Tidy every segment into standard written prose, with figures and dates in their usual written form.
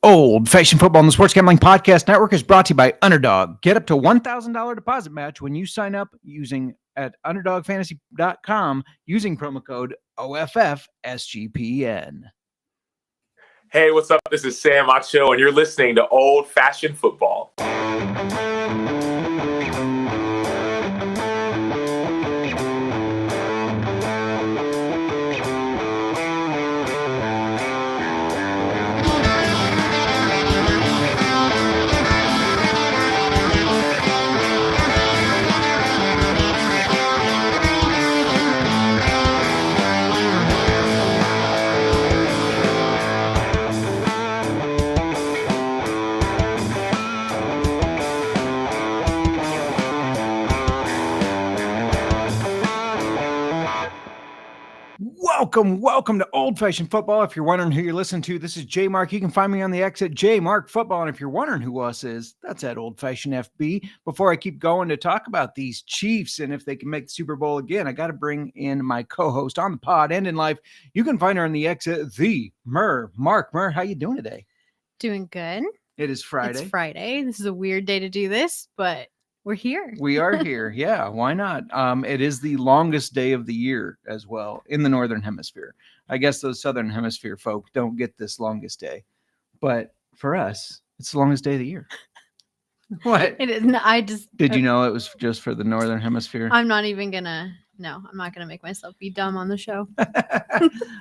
Old Fashioned Football on the Sports Gambling Podcast Network is brought to you by Underdog. Get up to $1,000 deposit match when you sign up using at underdogfantasy.com using promo code OFFSGPN. Hey, what's up? This is Sam Macho, and you're listening to Old Fashioned Football. Welcome to Old Fashioned Football. If you're wondering who you're listening to, this is JMark. You can find me on the X at JMark Football. And if you're wondering who us is, that's at Old Fashioned FB. Before I keep going to talk about these Chiefs and if they can make the Super Bowl again, I got to bring in my co-host on the pod and in life. You can find her on the X at the Mir. Mark, Mir, how you doing today? Doing good. It is Friday. It's Friday. This is a weird day to do this, but we're here. We are here. Yeah, why not? It is the longest day of the year as well in the Northern Hemisphere. I guess those Southern Hemisphere folk don't get this longest day. But for us, it's the longest day of the year. What? It is. Did you know it was just for the Northern Hemisphere? I'm not even gonna. No, I'm not gonna make myself be dumb on the show.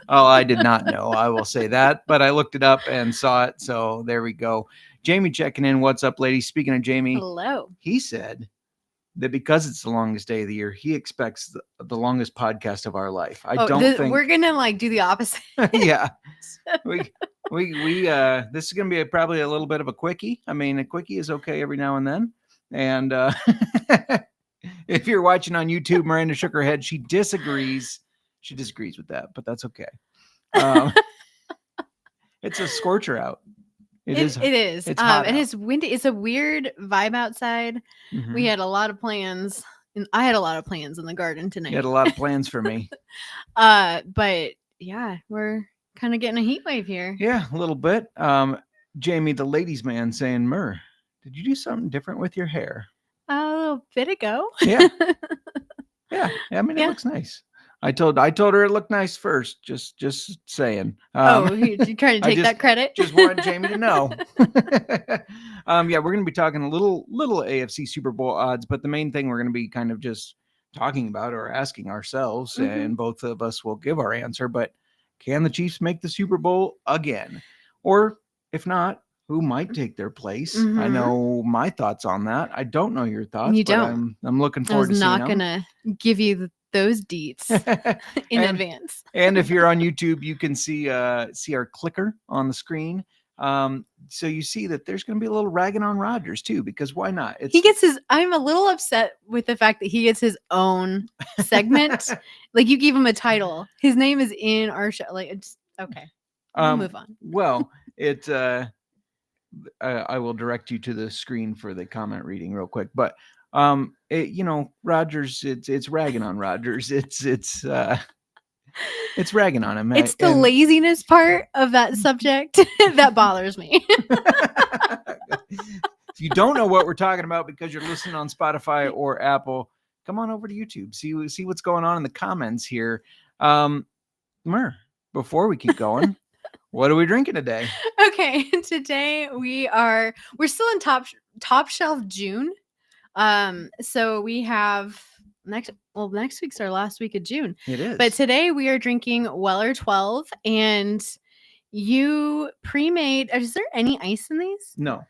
Oh, I did not know. I will say that, but I looked it up and saw it. So there we go. Jamie checking in. What's up, ladies? Speaking of Jamie, hello. He said that because it's the longest day of the year, he expects the longest podcast of our life. I don't think we're gonna do the opposite. Yeah, we this is gonna be probably a little bit of a quickie. I mean, a quickie is okay every now and then. And if you're watching on YouTube, Miranda shook her head. She disagrees. She disagrees with that, but that's okay. It's a scorcher out. It is. It's hot and out. it's windy. It's a weird vibe outside. Mhm. We had a lot of plans, and I had a lot of plans in the garden tonight. You had a lot of plans for me. But yeah, we're kind of getting a heat wave here. Yeah, a little bit. Jamie, the ladies' man, saying, "Mur, did you do something different with your hair?" A little bit ago. Yeah. Yeah. I mean, it looks nice. I told her it looked nice first. Just saying. You trying to take that credit? Just wanted Jamie to know. Yeah, we're going to be talking a little AFC Super Bowl odds, but the main thing we're going to be kind of just talking about or asking ourselves, and both of us will give our answer. But can the Chiefs make the Super Bowl again? Or if not, who might take their place? I know my thoughts on that. I don't know your thoughts. You don't. I'm looking forward to seeing them. I was not going to give you those deets in advance. And if you're on YouTube, you can see our clicker on the screen. So you see that there's going to be a little ragging on Rodgers too, because why not? I'm a little upset with the fact that he gets his own segment. Like, you gave him a title. His name is in our show. Like, it's okay. We'll move on. Well, I will direct you to the screen for the comment reading real quick, but Rodgers, it's ragging on Rodgers. It's ragging on him. It's the laziness part of that subject that bothers me. If you don't know what we're talking about because you're listening on Spotify or Apple, come on over to YouTube. See what's going on in the comments here. Mur, before we keep going, what are we drinking today? Okay, today we're still in top shelf June. So we have next week's our last week of June. It is. But today we are drinking Weller 12, and you pre-made. Is there any ice in these? No,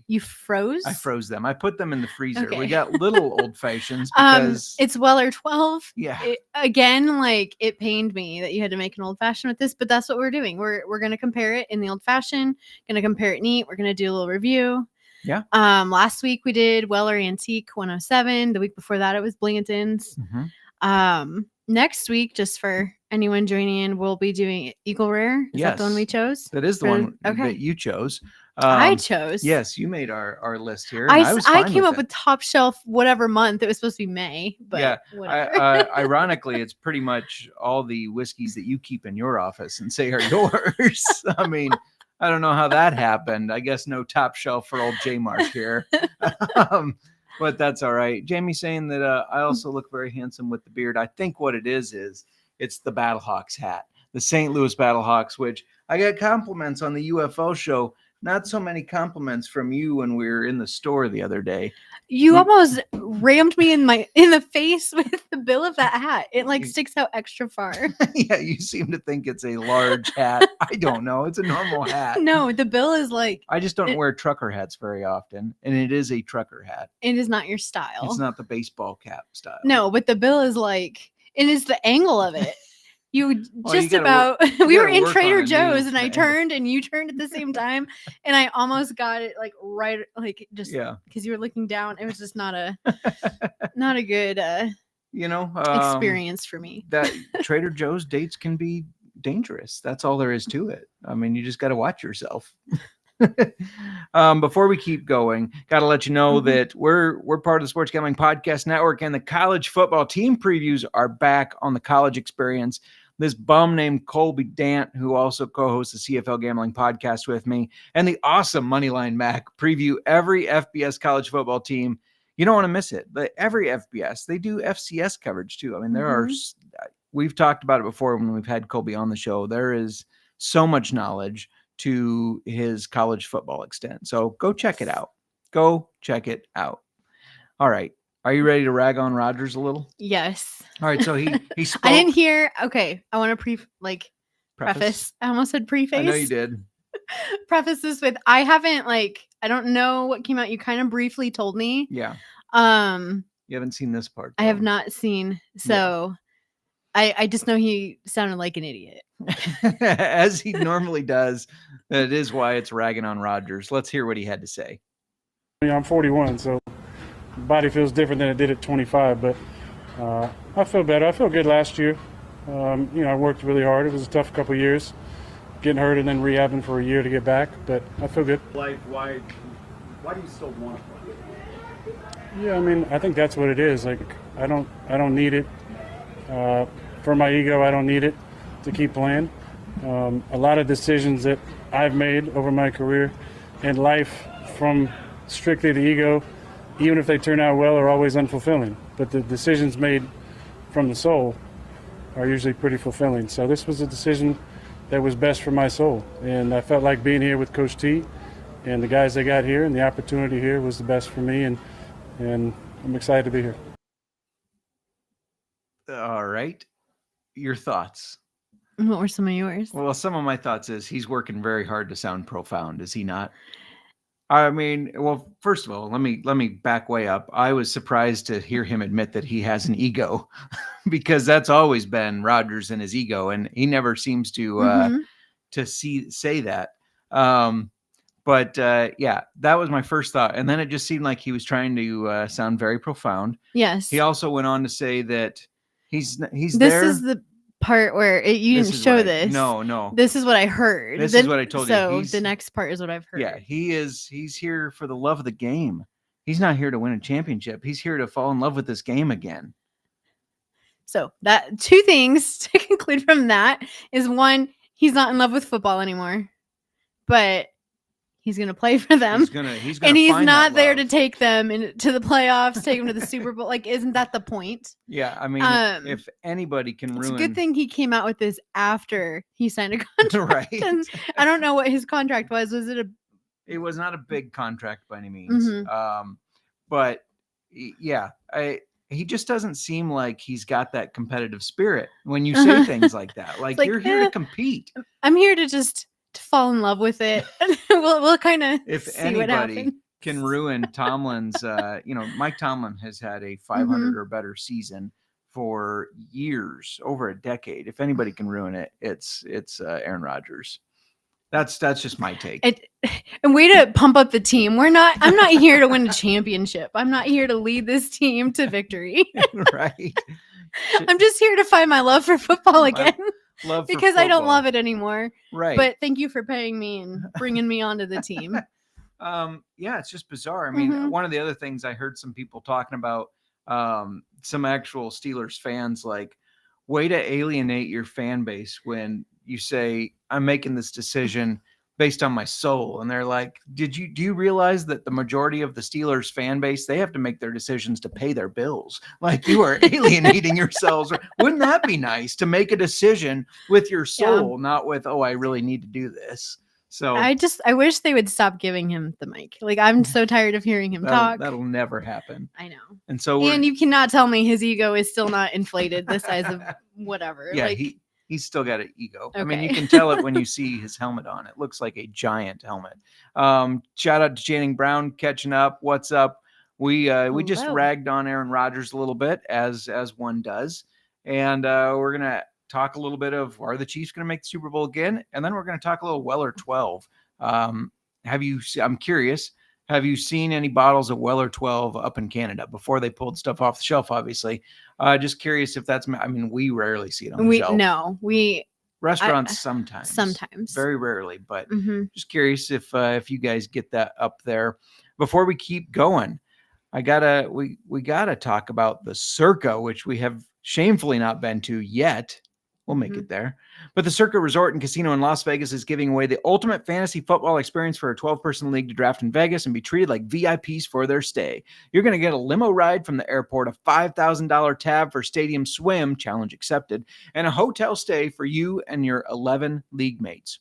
You froze? I froze them. I put them in the freezer. Okay. We got little old fashions because it's Weller 12. Yeah. It pained me that you had to make an old fashioned with this, but that's what we're doing. We're gonna compare it in the old fashioned. Gonna compare it neat. We're gonna do a little review. Yeah. Last week we did Weller Antique 107. The week before that it was Blanton's. Next week, just for anyone joining in, we'll be doing Eagle Rare. Is that the one we chose? That is the one that you chose. I chose. Yes, you made our list here. I came up with top shelf whatever month. It was supposed to be May, but yeah. Whatever. Ironically, it's pretty much all the whiskeys that you keep in your office and say are yours. I mean, I don't know how that happened. I guess no top shelf for old JMark here. But that's all right. Jamie's saying that I also look very handsome with the beard. I think what it is it's the Battlehawks hat, the St. Louis Battlehawks, which I got compliments on the UFO show. Not so many compliments from you when we were in the store the other day. You almost rammed me in the face with the bill of that hat. It like sticks out extra far. Yeah, you seem to think it's a large hat. I don't know. It's a normal hat. No, the bill is like. I just don't wear trucker hats very often, and it is a trucker hat. It is not your style. It's not the baseball cap style. No, but the bill is like. It is the angle of it. We were in Trader Joe's and I turned and you turned at the same time and I almost got it like right like just because you were looking down. It was just not a good experience for me. That Trader Joe's dates can be dangerous. That's all there is to it. I mean, you just got to watch yourself. Before we keep going, got to let you know that we're part of the Sports Gambling Podcast Network, and the college football team previews are back on the College Experience. This bum named Colby Dant, who also co-hosts the CFL Gambling Podcast with me, and the awesome Moneyline Mac preview every FBS college football team. You don't want to miss it. But every FBS, they do FCS coverage too. I mean, there are. We've talked about it before when we've had Colby on the show. There is so much knowledge to his college football extent. So go check it out. Go check it out. All right. Are you ready to rag on Rodgers a little? Yes. All right. So he spoke. I didn't hear. Okay. I want to preface. I almost said preface. I know you did. Preface this with, I haven't I don't know what came out. You kind of briefly told me. Yeah. You haven't seen this part. I have not seen. So I just know he sounded like an idiot. As he normally does. That is why it's ragging on Rodgers. Let's hear what he had to say. I'm 41, so body feels different than it did at 25, but I feel better. I feel good last year. I worked really hard. It was a tough couple of years, getting hurt and then rehabbing for a year to get back, but I feel good. Why do you still want to play? Yeah, I mean, I think that's what it is. Like, I don't need it. For my ego, I don't need it to keep playing. A lot of decisions that I've made over my career and life from strictly the ego, even if they turn out well, are always unfulfilling. But the decisions made from the soul are usually pretty fulfilling. So this was a decision that was best for my soul. And I felt like being here with Coach T and the guys they got here and the opportunity here was the best for me. And I'm excited to be here. All right. Your thoughts? What were some of yours? Well, some of my thoughts is he's working very hard to sound profound. Is he not? I mean, well, first of all, let me back way up. I was surprised to hear him admit that he has an ego because that's always been Rodgers and his ego. And he never seems to say that. But that was my first thought. And then it just seemed like he was trying to sound very profound. Yes. He also went on to say that he's this there. Is the part where you didn't show this. No. This is what I heard. This is what I told you. So the next part is what I've heard. Yeah, he's here for the love of the game. He's not here to win a championship. He's here to fall in love with this game again. So that two things to conclude from that is one, he's not in love with football anymore, but he's going to play for them. He's gonna and he's find not there love. to take them to the playoffs, take them to the Super Bowl. Like, isn't that the point? Yeah, I mean, if anybody can ruin. It's a good thing he came out with this after he signed a contract. Right. And I don't know what his contract was. Was it a? It was not a big contract by any means. But yeah, he just doesn't seem like he's got that competitive spirit when you say things like that. Like you're here to compete. I'm here to fall in love with it. we'll kind of if see what happens. Can ruin Tomlin's Mike Tomlin has had a 500 or better season for years, over a decade. If anybody can ruin it, it's Aaron Rodgers. That's just my take. And way to pump up the team. I'm not here to win a championship. I'm not here to lead this team to victory. Right. I'm just here to find my love for football again. Because I don't football. love it anymore. Right. But thank you for paying me and bringing me onto the team. It's just bizarre. I mean, one of the other things I heard some people talking about, some actual Steelers fans, like, way to alienate your fan base when you say, I'm making this decision based on my soul. And they're like, do you realize that the majority of the Steelers fan base, they have to make their decisions to pay their bills? Like, you are alienating yourselves. Wouldn't that be nice to make a decision with your soul, not with, oh, I really need to do this. So I wish they would stop giving him the mic. Like, I'm so tired of hearing him talk. That'll never happen. I know. And you cannot tell me his ego is still not inflated the size of whatever. Yeah, like, he's still got an ego. Okay. I mean, you can tell it when you see his helmet on. It looks like a giant helmet. Shout out to Channing Brown catching up. What's up? We just ragged on Aaron Rodgers a little bit, as one does. And we're going to talk a little bit of, are the Chiefs going to make the Super Bowl again? And then we're going to talk a little Weller 12. I'm curious, have you seen any bottles of Weller 12 up in Canada before they pulled stuff off the shelf, obviously? Just curious if that's, I mean, we rarely see it on the shelf. No, Restaurants sometimes. Very rarely, but just curious if you guys get that up there. Before we keep going, we gotta talk about the Circa, which we have shamefully not been to yet. We'll make it there. But the Circa Resort and Casino in Las Vegas is giving away the ultimate fantasy football experience for a 12-person league to draft in Vegas and be treated like VIPs for their stay. You're going to get a limo ride from the airport, a $5,000 tab for stadium swim, challenge accepted, and a hotel stay for you and your 11 league mates.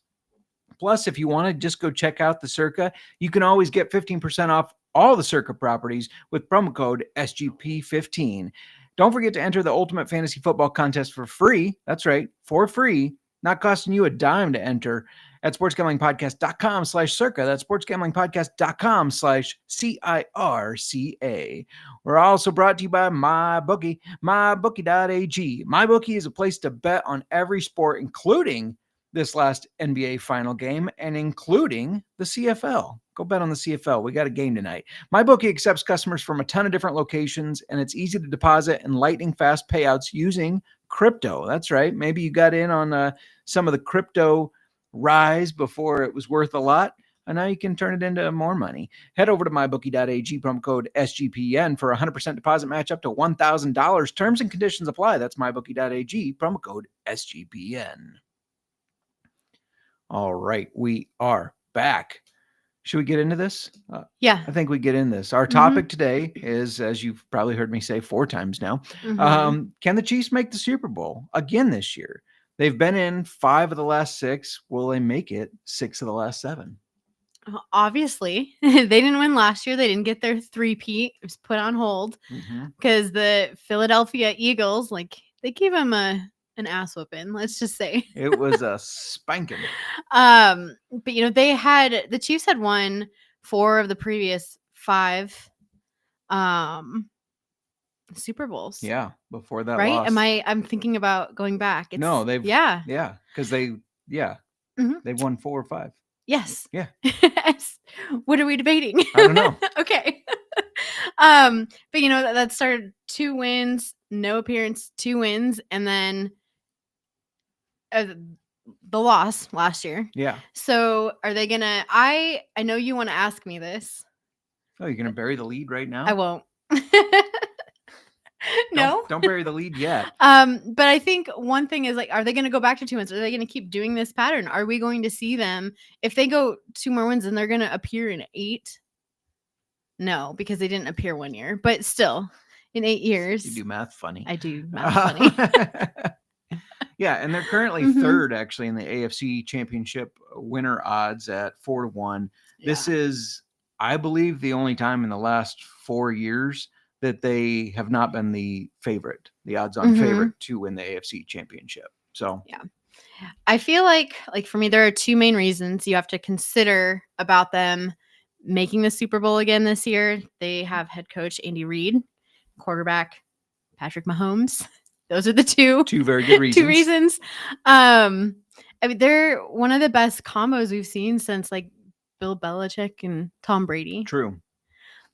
Plus, if you want to just go check out the Circa, you can always get 15% off all the Circa properties with promo code SGP15. Don't forget to enter the Ultimate Fantasy Football Contest for free. That's right, for free, not costing you a dime to enter at sportsgamblingpodcast.com/circa. That's sportsgamblingpodcast.com/CIRCA. We're also brought to you by MyBookie, mybookie.ag. MyBookie is a place to bet on every sport, including this last NBA final game and including the CFL. Go bet on the CFL. We got a game tonight. MyBookie accepts customers from a ton of different locations, and it's easy to deposit and lightning fast payouts using crypto. That's right. Maybe you got in on some of the crypto rise before it was worth a lot, and now you can turn it into more money. Head over to mybookie.ag, promo code SGPN for a 100% deposit match up to $1,000. Terms and conditions apply. That's mybookie.ag, promo code SGPN. All right, we are back. Should we get into this? Yeah. I think we get in this. Our topic today is, as you've probably heard me say 4 times now, can the Chiefs make the Super Bowl again this year? They've been in 5 of the last 6. Will they make it 6 of the last 7? Obviously, they didn't win last year. They didn't get their 3-peat. It was put on hold because the Philadelphia Eagles, they gave them an ass whooping, let's just say. It was a spanking. But the Chiefs had won 4 of the previous 5 Super Bowls. Yeah, before that right? loss. I'm thinking about going back. They've because they've won 4 or 5. Yes. Yeah. What are we debating? I don't know. Okay. But that started 2 wins, no appearance, 2 wins, and then the loss last year. Yeah. So are they gonna? I know you want to ask me this. Oh, you're gonna bury the lead right now? I won't. No. Don't bury the lead yet. But I think one thing is are they gonna go back to 2 wins? Are they gonna keep doing this pattern? Are we going to see them if they go 2 more wins and they're gonna appear in 8? No, because they didn't appear 1 year, but still in 8 years. You do math funny. I do math funny. Yeah, and they're currently third actually in the AFC Championship winner odds at 4-1. Yeah. This is, I believe, the only time in the last 4 years that they have not been the favorite, the odds-on favorite to win the AFC Championship. So yeah, I feel like for me, there are 2 main reasons you have to consider about them making the Super Bowl again this year. They have head coach Andy Reid, quarterback Patrick Mahomes. Those are the 2 very good reasons. 2 reasons. I mean, they're one of the best combos we've seen since Bill Belichick and Tom Brady. True.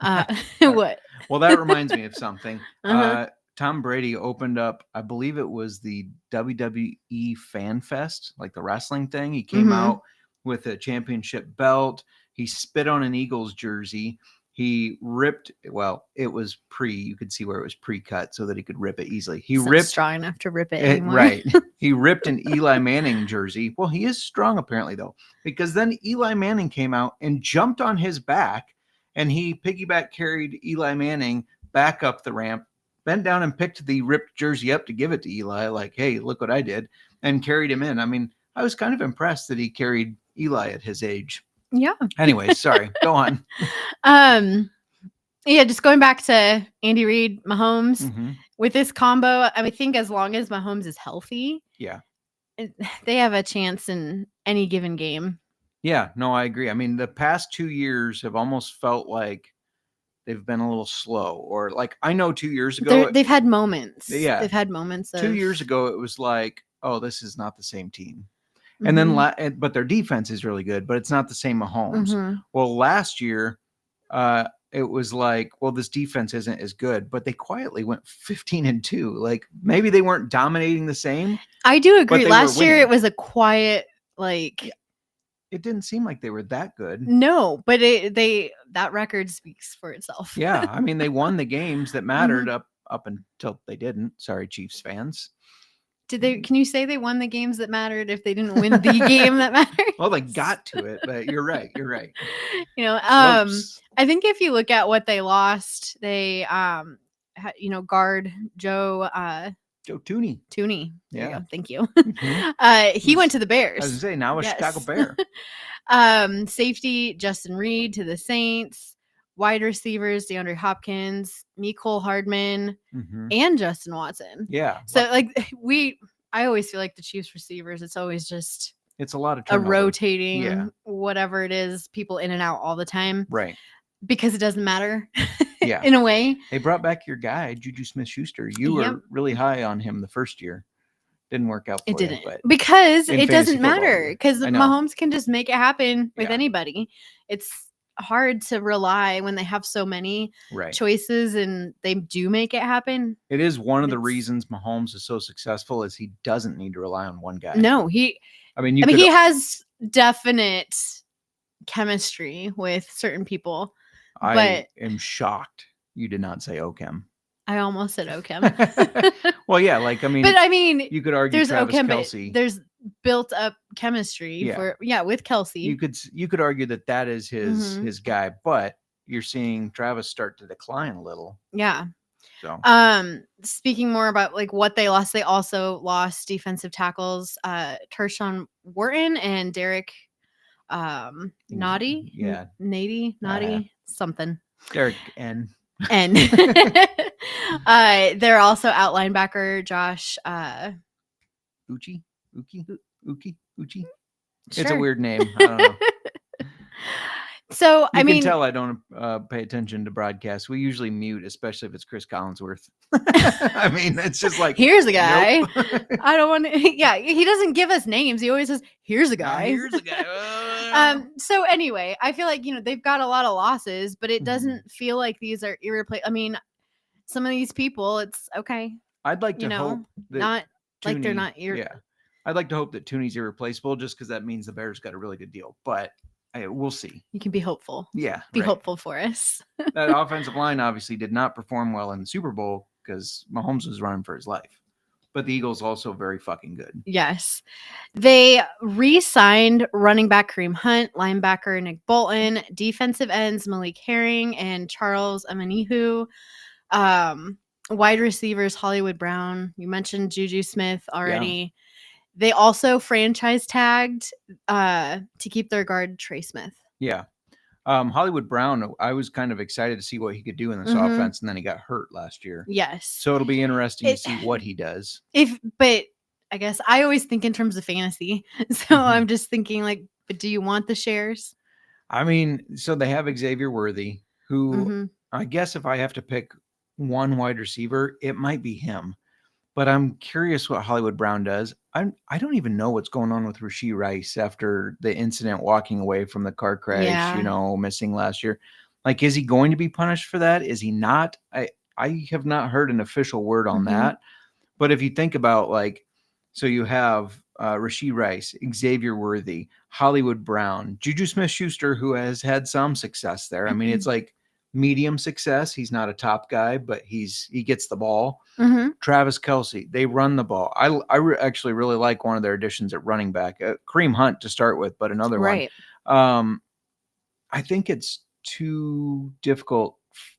What? Well, that reminds me of something. Tom Brady opened up, I believe it was the WWE Fan Fest, like the wrestling thing. He came out with a championship belt. He spit on an Eagles jersey He ripped, well, it was you could see where it was pre-cut so that he could rip it easily. He It's not ripped strong enough to rip it anymore. right. He ripped an Eli Manning jersey. Well, he is strong apparently though, because then Eli Manning came out and jumped on his back, and he piggyback carried Eli Manning back up the ramp, bent down and picked the ripped jersey up to give it to Eli, like, hey, look what I did, and carried him in. I mean, I was kind of impressed that he carried Eli at his age. Yeah. Anyway, sorry. Go on. Yeah, just going back to Andy Reid, Mahomes, Mm-hmm. with this combo, I think as long as Mahomes is healthy, Yeah. they have a chance in any given game. Yeah, no, I agree. I mean, the past 2 years have almost felt like they've been a little slow, or like, I know 2 years ago, They've had moments. Yeah. They've had moments. 2 years ago, it was like, oh, this is not the same team. Mm-hmm. And then, but their defense is really good, but it's not the same Mahomes. Mm-hmm. Well, last year, it was like, well, this defense isn't as good, but they quietly went 15-2. Like, maybe they weren't dominating the same. I do agree. they Last were year, winning. it was a quiet, like, It didn't seem like they were that good. no, but that record speaks for itself. Yeah, I mean, they won the games that mattered up until they didn't. Sorry, Chiefs fans. Did they? Can you say they won the games that mattered if they didn't win the game that mattered? Well, they got to it, but you're right. You're right. You know, Whoops. I think if you look at what they lost, they guard Joe Tooney. Tooney. There you Yeah. go. Thank you. Mhm. He went to the I Bears. was gonna say, now a Yes. Chicago Bear. Safety Justin Reed to the Saints. Wide receivers DeAndre Hopkins, Mecole Hardman, Mhm. and Justin Watson. Yeah. So I always feel like the Chiefs receivers, it's always just It's a lot of a turnover. rotating, Yeah. whatever it is, people in and out all the time Right. because it doesn't matter. Yeah. In a way. They brought back your guy, Juju Smith-Schuster. You Yep. were really high on him the first year. Didn't work out for It you, didn't but because in it fantasy doesn't football, matter because I know. Mahomes can just make it happen with Yeah. anybody. It's hard to rely when they have so many right. choices and they do make it happen. It is one of the It's- reasons Mahomes is so successful is he doesn't need to rely on one guy. No, I mean, he has definite chemistry with certain people. I but- am shocked you did not say Okem. I almost said Okem. Well, yeah, like, I mean, But I mean, you could argue there's Travis Okem, Kelce. but there's built up chemistry Yeah. with Kelsey. You could argue that is his Mhm. his guy, but you're seeing Travis start to decline a little. Yeah. So Speaking more about like what they lost, they also lost defensive tackles, Tershawn Wharton and Derek Naughty. Yeah. Naughty, something. Derek N. And they're also out linebacker Josh Uchi. It's sure. a weird name. I don't know. So You I can mean, tell I don't pay attention to broadcasts. We usually mute, especially if it's Chris Collinsworth. I mean, it's just like, here's a guy. nope. I don't want to. Yeah, he doesn't give us names. He always says, "Here's a Now, guy." here's a guy. So anyway, I feel like they've got a lot of losses, but it Mhm. doesn't feel like these are irreplaceable. I mean, some of these people, it's okay, I'd like to hope that not like they're Tooney- not Yeah, I'd like to hope that Tooney's irreplaceable, just because that means the Bears got a really good deal. But we'll see. You can be hopeful. Yeah, Be right. hopeful for us. That offensive line obviously did not perform well in the Super Bowl because Mahomes was running for his life. But the Eagles also very fucking good. Yes. They re-signed running back Kareem Hunt, linebacker Nick Bolton, defensive ends Malik Herring and Charles Amanihu, wide receivers Hollywood Brown. You mentioned Juju Smith already. They also franchise tagged to keep their guard Trey Smith. Yeah. Hollywood Brown, I was kind of excited to see what he could do in this Mhm. offense, and then he got hurt last year. Yes. So it'll be interesting to It- see what he does. But I guess I always think in terms of fantasy. So I'm just thinking but do you want the shares? I mean, so they have Xavier Worthy, who Mhm. I guess if I have to pick one wide receiver, it might be him. But I'm curious what Hollywood Brown does. I don't even know what's going on with Rashee Rice after the incident walking away from the car crash, Yeah. missing last year. Like, is he going to be punished for that? Is he not? I have not heard an official word on Mhm. that. But if you think about so you have Rashee Rice, Xavier Worthy, Hollywood Brown, Juju Smith-Schuster, who has had some success there. I mean, Mhm. it's like medium success. He's not a top guy, but he gets the ball. Mm-hmm. Travis Kelce, they run the ball. I actually really like one of their additions at running back, Kareem Hunt to start with, but another Right. one. I think it's too difficult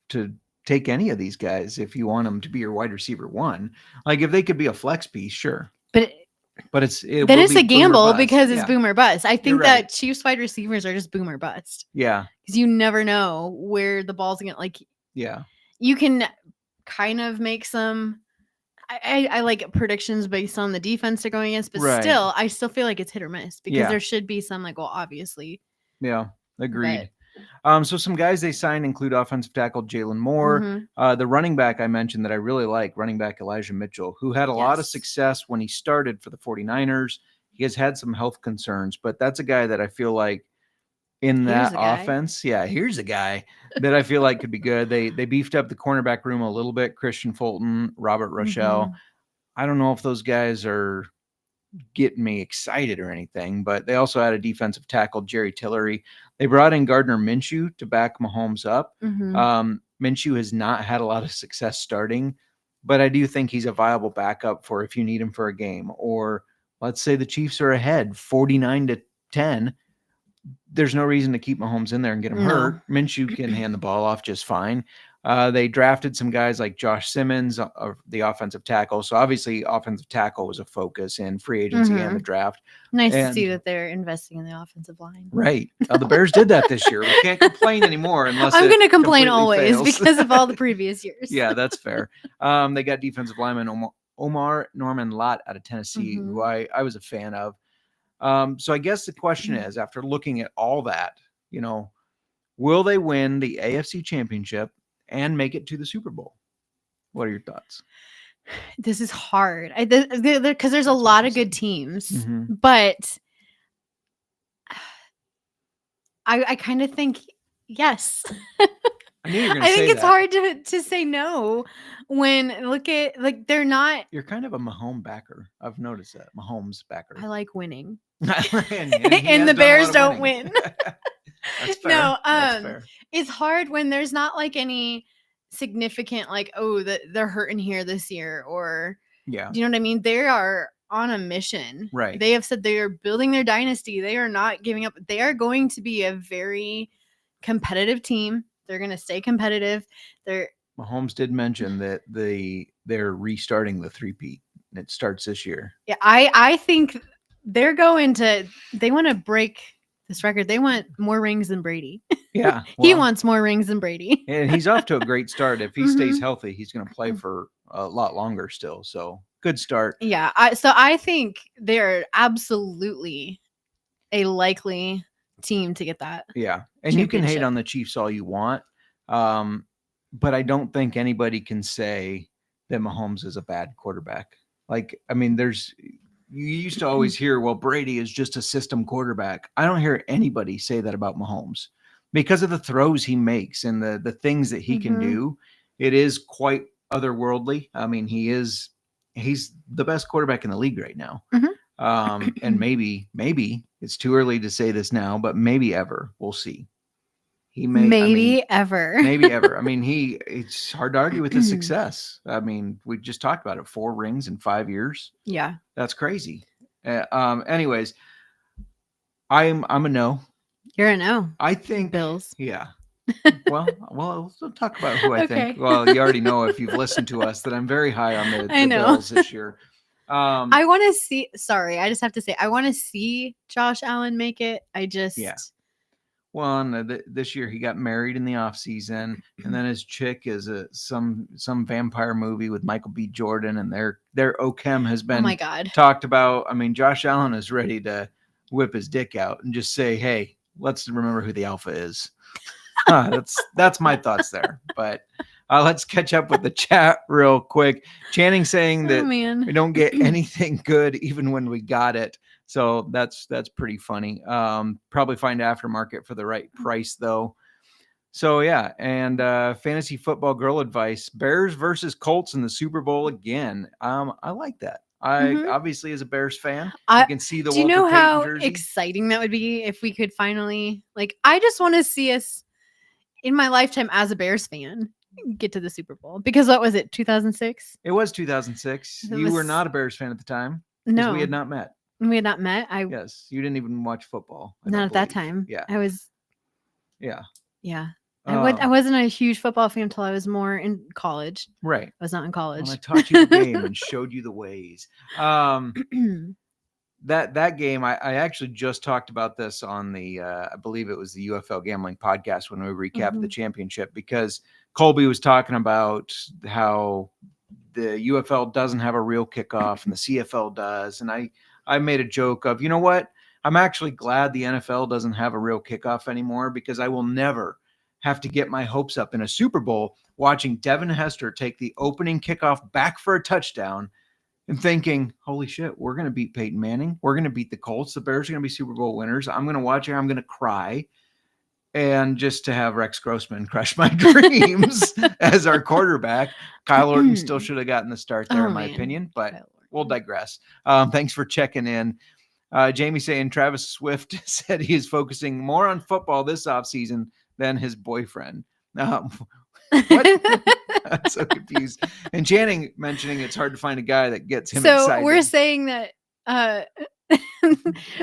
to take any of these guys if you want them to be your wide receiver one. Like if they could be a flex piece, sure. But it's that is a gamble because it's boomer bust. I think right. that Chiefs wide receivers are just boomer bust. Yeah. Because you never know where the ball's going to, like, yeah. You can kind of make some, I like predictions based on the defense they're going against, but still, I still feel like it's hit or miss because there should be some, like, well, obviously. Yeah. Agreed. So some guys they signed include offensive tackle Jalen Moore, the running back I mentioned that I really like, running back Elijah Mitchell, who had a lot of success when he started for the 49ers. He has had some health concerns, but that's a guy that I feel like in that offense, here's a guy that I feel like could be good. They beefed up the cornerback room a little bit. Christian Fulton, Robert Rochelle. I don't know if those guys are getting me excited or anything, but they also had a defensive tackle, Jerry Tillery. They brought in Gardner Minshew to back Mahomes up. Minshew has not had a lot of success starting, but I do think he's a viable backup for if you need him for a game. Or let's say the Chiefs are ahead 49-10. There's no reason to keep Mahomes in there and get him hurt. Minshew can hand the ball off just fine. They drafted some guys like Josh Simmons, the offensive tackle. So obviously offensive tackle was a focus in free agency and the draft. Nice to see that they're investing in the offensive line. Right. The Bears did that this year. We can't complain anymore unless I'm going to complain always fails. because of all the previous years. Yeah, that's fair. They got defensive lineman Omar Norman Lott out of Tennessee, who I was a fan of. So I guess the question is, after looking at all that, will they win the AFC Championship and make it to the Super Bowl? What are your thoughts? This is hard because there's a lot of good teams, but I kind of think yes. I knew you were going to I think say it's hard to say no when they're not. You're kind of a Mahomes backer. I've noticed that. Mahomes backer. I like winning. and the Bears don't win. That's fair. No, That's fair. It's hard when there's not like any significant, like, oh, that they're hurting here this year, or do you know what I mean? They are on a mission. Right. They have said they are building their dynasty. They are not giving up. They are going to be a very competitive team. They're going to stay competitive. Mahomes did mention that they're restarting the three-peat. It starts this year. Yeah, I think they want to break this record. They want more rings than Brady. Yeah. He wants more rings than Brady. And he's off to a great start. If he stays healthy, he's going to play for a lot longer still. So good start. Yeah. I think they're absolutely a likely team to get that. Yeah. And you can hate on the Chiefs all you want. But I don't think anybody can say that Mahomes is a bad quarterback. Like, I mean, you used to always hear, well, Brady is just a system quarterback. I don't hear anybody say that about Mahomes because of the throws he makes and the things that he can do. It is quite otherworldly. I mean, he's the best quarterback in the league right now. And maybe it's too early to say this now, but maybe ever. We'll see. He may maybe ever. I mean, it's hard to argue with his success. I mean, we just talked about it, 4 rings in 5 years. Yeah. That's crazy. Anyways, I'm a no. You're a no. I think Bills. Yeah. Well, we'll talk about who I think. Well, you already know if you've listened to us that I'm very high on the Bills this year. I want to see. Sorry, I just have to say I want to see Josh Allen make it. Well, this year he got married in the off season, and then his chick is some vampire movie with Michael B. Jordan, and their OChem has been talked about. I mean, Josh Allen is ready to whip his dick out and just say, "Hey, let's remember who the alpha is." That's my thoughts there. But let's catch up with the chat real quick. Channing saying that we don't get anything good even when we got it. So that's pretty funny. Probably find aftermarket for the right price though. So yeah, and fantasy football girl advice: Bears versus Colts in the Super Bowl again. I like that. I obviously, as a Bears fan, you can see the. Do you know how exciting that would be if we could finally, like? I just want to see us in my lifetime as a Bears fan get to the Super Bowl. Because what was it, 2006? It was 2006. You were not a Bears fan at the time. No. We had not met. We had not met. Yes. You didn't even watch football. Not at that time. Yeah. I was. Yeah. Yeah. I wasn't a huge football fan until I was more in college. Right. I was not in college. Well, I taught you the game and showed you the ways. That game, I actually just talked about this on the, I believe it was the UFL Gambling podcast when we recapped the championship, because Colby was talking about how the UFL doesn't have a real kickoff and the CFL does. And I made a joke of, you know what? I'm actually glad the NFL doesn't have a real kickoff anymore, because I will never have to get my hopes up in a Super Bowl watching Devin Hester take the opening kickoff back for a touchdown and thinking, holy shit, we're going to beat Peyton Manning. We're going to beat the Colts. The Bears are going to be Super Bowl winners. I'm going to watch it. I'm going to cry. And just to have Rex Grossman crush my dreams as our quarterback. Kyle Orton still should have gotten the start there, in my opinion, but we'll digress. Thanks for checking in. Jamie saying Travis Swift said he is focusing more on football this offseason than his boyfriend. What? I'm so confused. And Channing mentioning it's hard to find a guy that gets him excited. So we're saying that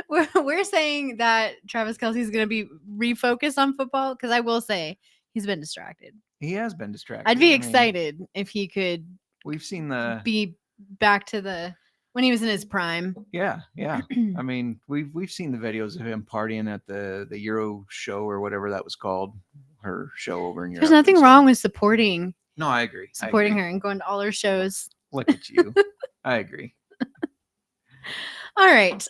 we're saying that Travis Kelce is going to be refocused on football, because I will say he's been distracted. He has been distracted. I'd be excited if he could. We've seen be back to when he was in his prime. Yeah. I mean, we've seen the videos of him partying at the Euro show or whatever that was called, her show over in Europe. There's nothing wrong with supporting. No, I agree. Supporting her and going to all her shows. Look at you. I agree. All right.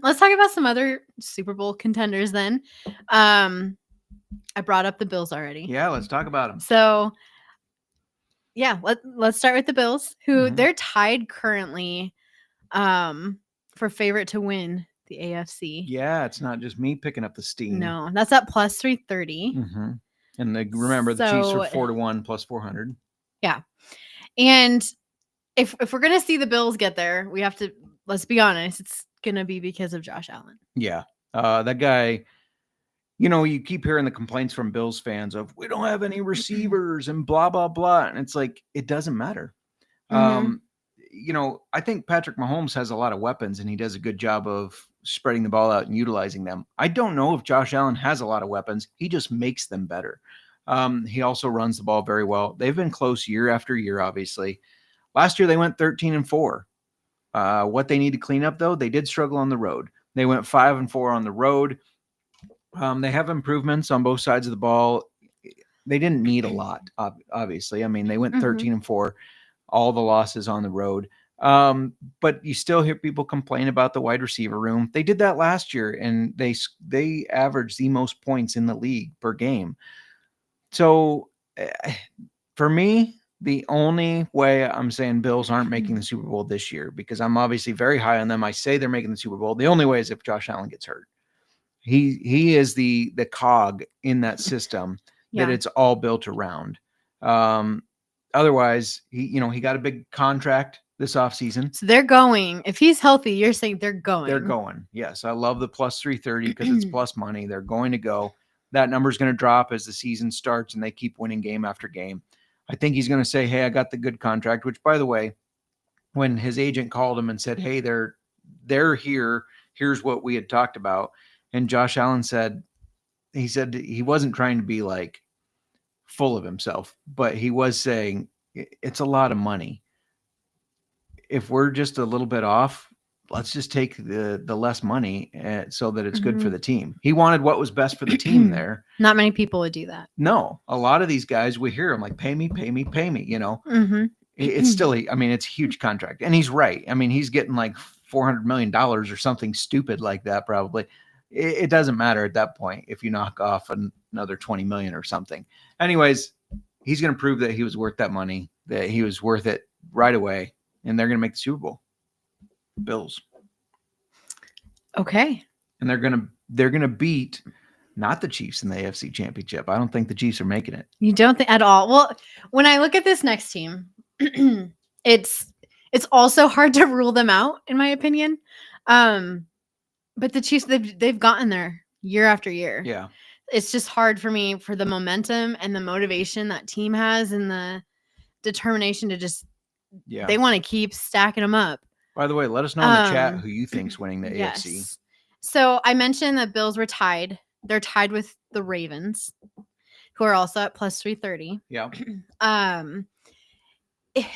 Let's talk about some other Super Bowl contenders then. I brought up the Bills already. Yeah, let's talk about them. So, yeah, let's start with the Bills, who they're tied currently for favorite to win the AFC. Yeah, it's not just me picking up the steam. No, that's at plus 330. And remember, the Chiefs are 4-1 plus 400. Yeah. And if we're going to see the Bills get there, we have to, let's be honest, it's going to be because of Josh Allen. Yeah. That guy, you keep hearing the complaints from Bills fans of, we don't have any receivers and blah, blah, blah. And it's like, it doesn't matter. I think Patrick Mahomes has a lot of weapons and he does a good job of spreading the ball out and utilizing them. I don't know if Josh Allen has a lot of weapons. He just makes them better. He also runs the ball very well. They've been close year after year, obviously. Last year, they went 13-4. What they need to clean up, though, they did struggle on the road. They went 5-4 on the road. They have improvements on both sides of the ball. They didn't need a lot, obviously. I mean, they went 13-4, all the losses on the road. But you still hear people complain about the wide receiver room. They did that last year, and they averaged the most points in the league per game. So for me, the only way I'm saying Bills aren't making the Super Bowl this year, because I'm obviously very high on them. I say they're making the Super Bowl. The only way is if Josh Allen gets hurt. He is the cog in that system that it's all built around. Otherwise, he got a big contract this offseason. So they're going. If he's healthy, you're saying they're going. They're going. Yes. I love the plus 330 because it's plus money. They're going to go. That number is going to drop as the season starts and they keep winning game after game. I think he's going to say, hey, I got the good contract, which, by the way, when his agent called him and said, hey, they're here. Here's what we had talked about. And Josh Allen said he wasn't trying to be like full of himself, but he was saying it's a lot of money. If we're just a little bit off, let's just take the less money so that it's good for the team. He wanted what was best for the team there. Not many people would do that. No, a lot of these guys, we hear them like, pay me, It's still, it's a huge contract. And he's right. I mean, he's getting like $400 million or something stupid like that, probably. It doesn't matter at that point if you knock off another 20 million or something. Anyways, he's going to prove that he was worth that money, that he was worth it right away. And they're going to make the Super Bowl. Bills. Okay. And they're going to beat not the Chiefs in the AFC Championship. I don't think the Chiefs are making it. You don't think at all? Well, when I look at this next team, it's also hard to rule them out, in my opinion. But the Chiefs, they've gotten there year after year. Yeah. it's just hard for me for the momentum and the motivation that team has and the determination to just they want to keep stacking them up. By the way, let us know in the chat who you think's winning the AFC. So I mentioned that Bills were tied. They're tied with the Ravens, who are also at plus 330. Yeah.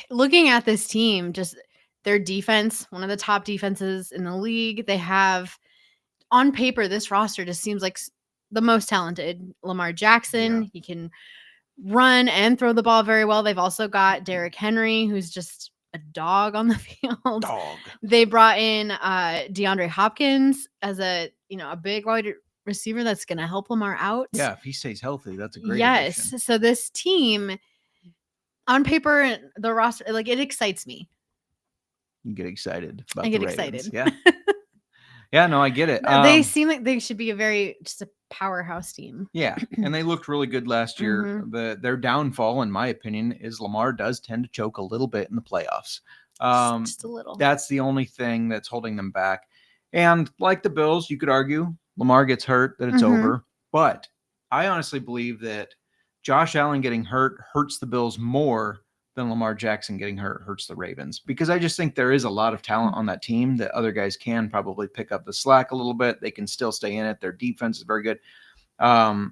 Looking at this team, just their defense, one of the top defenses in the league. They have, on paper, this roster just seems like the most talented. Lamar Jackson, he can run and throw the ball very well. They've also got Derrick Henry, who's just a dog on the field. They brought in DeAndre Hopkins as a big wide receiver that's going to help Lamar out. Yeah, if he stays healthy, that's a great addition. So this team, on paper, the roster, like, it excites me. You get excited about I get the excited. Yeah. Yeah, no, I get it. They seem like they should be just a powerhouse team. Yeah, and they looked really good last year. Their downfall, in my opinion, is Lamar does tend to choke a little bit in the playoffs. Just a little. That's the only thing that's holding them back. And like the Bills, you could argue Lamar gets hurt, that it's over. But I honestly believe that Josh Allen getting hurt hurts the Bills more than Lamar Jackson getting hurt hurts the Ravens, because I just think there is a lot of talent on that team that other guys can probably pick up the slack a little bit. They can still stay in it. Their defense is very good. I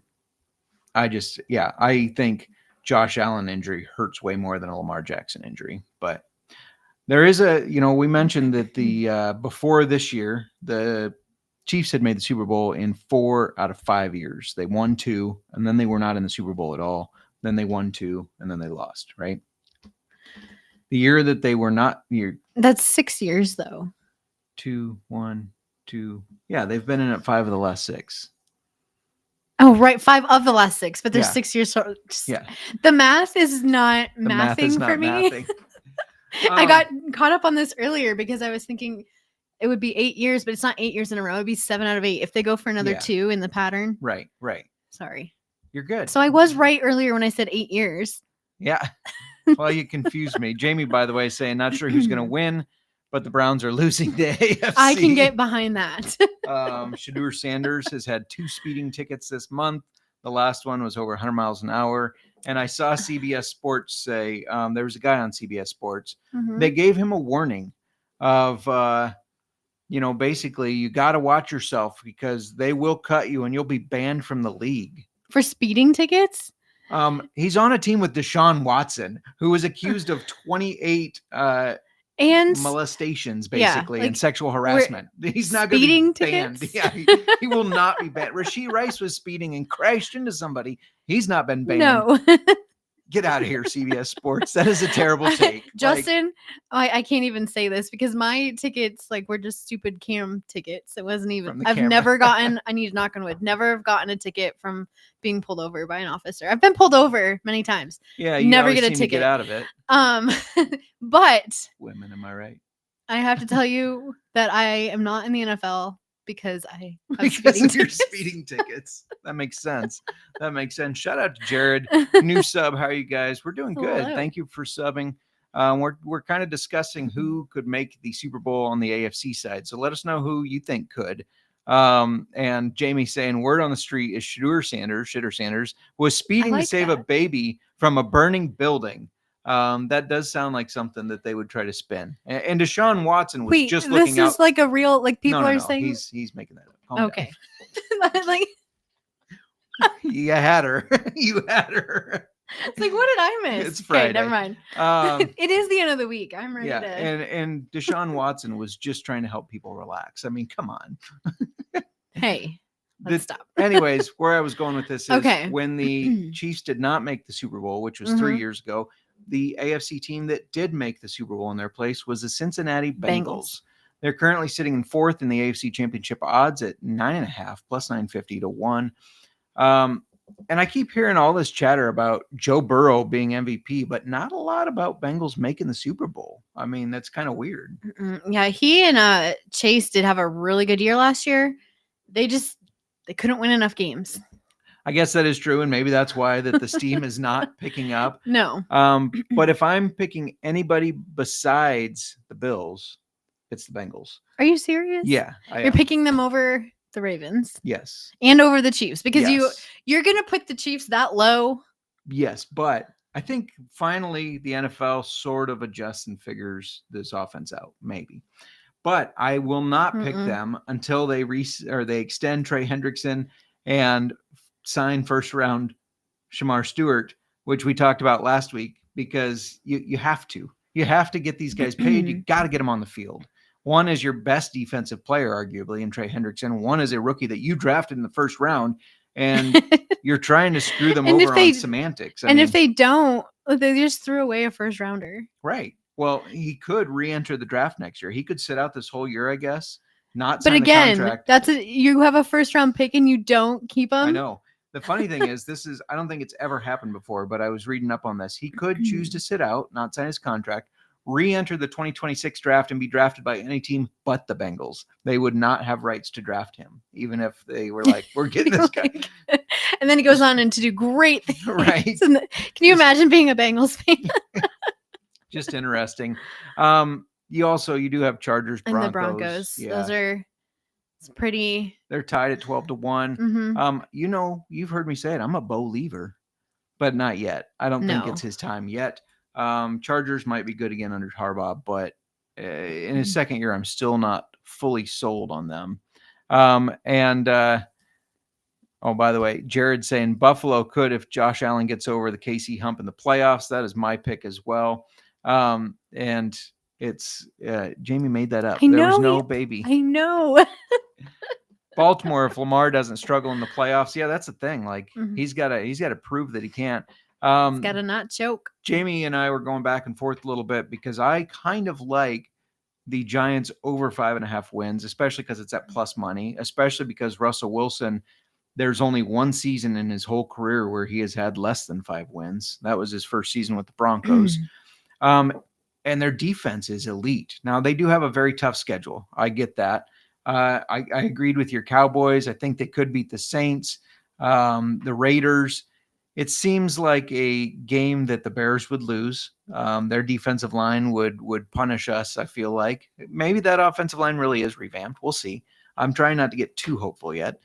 think Josh Allen injury hurts way more than a Lamar Jackson injury. But there is we mentioned that before this year, the Chiefs had made the Super Bowl in 4 out of 5 years. They won 2, and then they were not in the Super Bowl at all. Then they won 2, and then they lost, right? The year that they were not that's 6 years though. 2, 1, 2. Yeah, they've been in it 5 of the last 6. Oh, right. 5 of the last 6, but there's 6 years. So the math is not mathing for me. I got caught up on this earlier because I was thinking it would be 8 years, but it's not 8 years in a row. It'd be 7 out of 8 if they go for another 2 in the pattern. Right. Sorry. You're good. So I was right earlier when I said 8 years. Yeah. Well, you confused me. Jamie, by the way, saying not sure who's going to win, but the Browns are losing the AFC. I can get behind that. Shedeur Sanders has had 2 speeding tickets this month. The last one was over 100 miles an hour. And I saw CBS Sports say, there was a guy on CBS Sports. They gave him a warning of, basically you got to watch yourself because they will cut you and you'll be banned from the league. For speeding tickets? He's on a team with Deshaun Watson, who was accused of 28 and molestations, basically, and sexual harassment. He's not going to be banned. Yeah, he will not be banned. Rashee Rice was speeding and crashed into somebody. He's not been banned. No. Get out of here, CBS Sports. That is a terrible take. Justin, I can't even say this because my tickets were just stupid cam tickets. It wasn't even, I've never gotten, I need to knock on wood, never have gotten a ticket from being pulled over by an officer. I've been pulled over many times. Yeah, you never get a ticket. Get out of it. But women, am I right? I have to tell you that I am not in the NFL because I have because of your speeding tickets. That makes sense. Shout out to Jared, new sub. How are you guys? We're doing good. Hello. Thank you for subbing. We're kind of discussing who could make the Super Bowl on the AFC side. So let us know who you think could. And Jamie saying word on the street is Shedeur Sanders was speeding to save a baby from a burning building. That does sound like something that they would try to spin. And Deshaun Watson was just looking out. This is like a real, people are saying. He's making that up. Calm okay. You had her. It's like, what did I miss? It's Friday. Okay, never mind. It is the end of the week. I'm ready to. And Deshaun Watson was just trying to help people relax. I mean, come on. Hey. Let's stop. Anyways, where I was going with this is when the Okay. Chiefs did not make the Super Bowl, which was 3 years ago, the AFC team that did make the Super Bowl in their place was the Cincinnati Bengals. They're currently sitting in 4th in the AFC Championship odds at 9.5 plus 950 to 1. And I keep hearing all this chatter about Joe Burrow being MVP, but not a lot about Bengals making the Super Bowl. I mean, that's kind of weird. Yeah, he and Chase did have a really good year last year. They couldn't win enough games. I guess that is true, and maybe that's why that the steam is not picking up. No. But if I'm picking anybody besides the Bills, it's the Bengals. Are you serious? Yeah. You're picking them over the Ravens. Yes. And over the Chiefs, because Yes. you're going to put the Chiefs that low. Yes, but I think finally the NFL sort of adjusts and figures this offense out, maybe. But I will not pick them until they extend Trey Hendrickson and sign first round Shamar Stewart, which we talked about last week, because you have to. You have to get these guys paid. You got to get them on the field. One is your best defensive player, arguably, in Trey Hendrickson. One is a rookie that you drafted in the first round, and you're trying to screw them over on semantics. I mean, if they don't, they just threw away a first rounder. Right. Well, he could re-enter the draft next year. He could sit out this whole year, I guess. But again, you have a first round pick and you don't keep him. I know. The funny thing is, I don't think it's ever happened before, but I was reading up on this. He could choose to sit out, not sign his contract, re-enter the 2026 draft, and be drafted by any team but the Bengals. They would not have rights to draft him, even if they were like, we're getting this guy. And then he goes on to do great things. Right. Can you imagine being a Bengals fan? Just interesting. You do have Chargers, Broncos. And the Broncos. Yeah. It's pretty. They're tied at 12-1. Mm-hmm. You've heard me say it. I'm a Bo Lever, but not yet. I don't think it's his time yet. Chargers might be good again under Harbaugh, but in his second year, I'm still not fully sold on them. By the way, Jared saying Buffalo could if Josh Allen gets over the KC hump in the playoffs. That is my pick as well. And it's Jamie made that up. There was no baby. I know. Baltimore, if Lamar doesn't struggle in the playoffs, yeah, that's the thing. Like he's got to prove that he can't. He's got to not choke. Jamie and I were going back and forth a little bit because I kind of like the Giants over 5.5 wins, especially because it's at plus money, especially because Russell Wilson, there's only one season in his whole career where he has had less than 5 wins. That was his first season with the Broncos. And their defense is elite. Now, they do have a very tough schedule. I get that. I agreed with your Cowboys. I think they could beat the Saints. The Raiders, it seems like a game that the Bears would lose. Their defensive line would punish us, I feel like. Maybe that offensive line really is revamped. We'll see. I'm trying not to get too hopeful yet.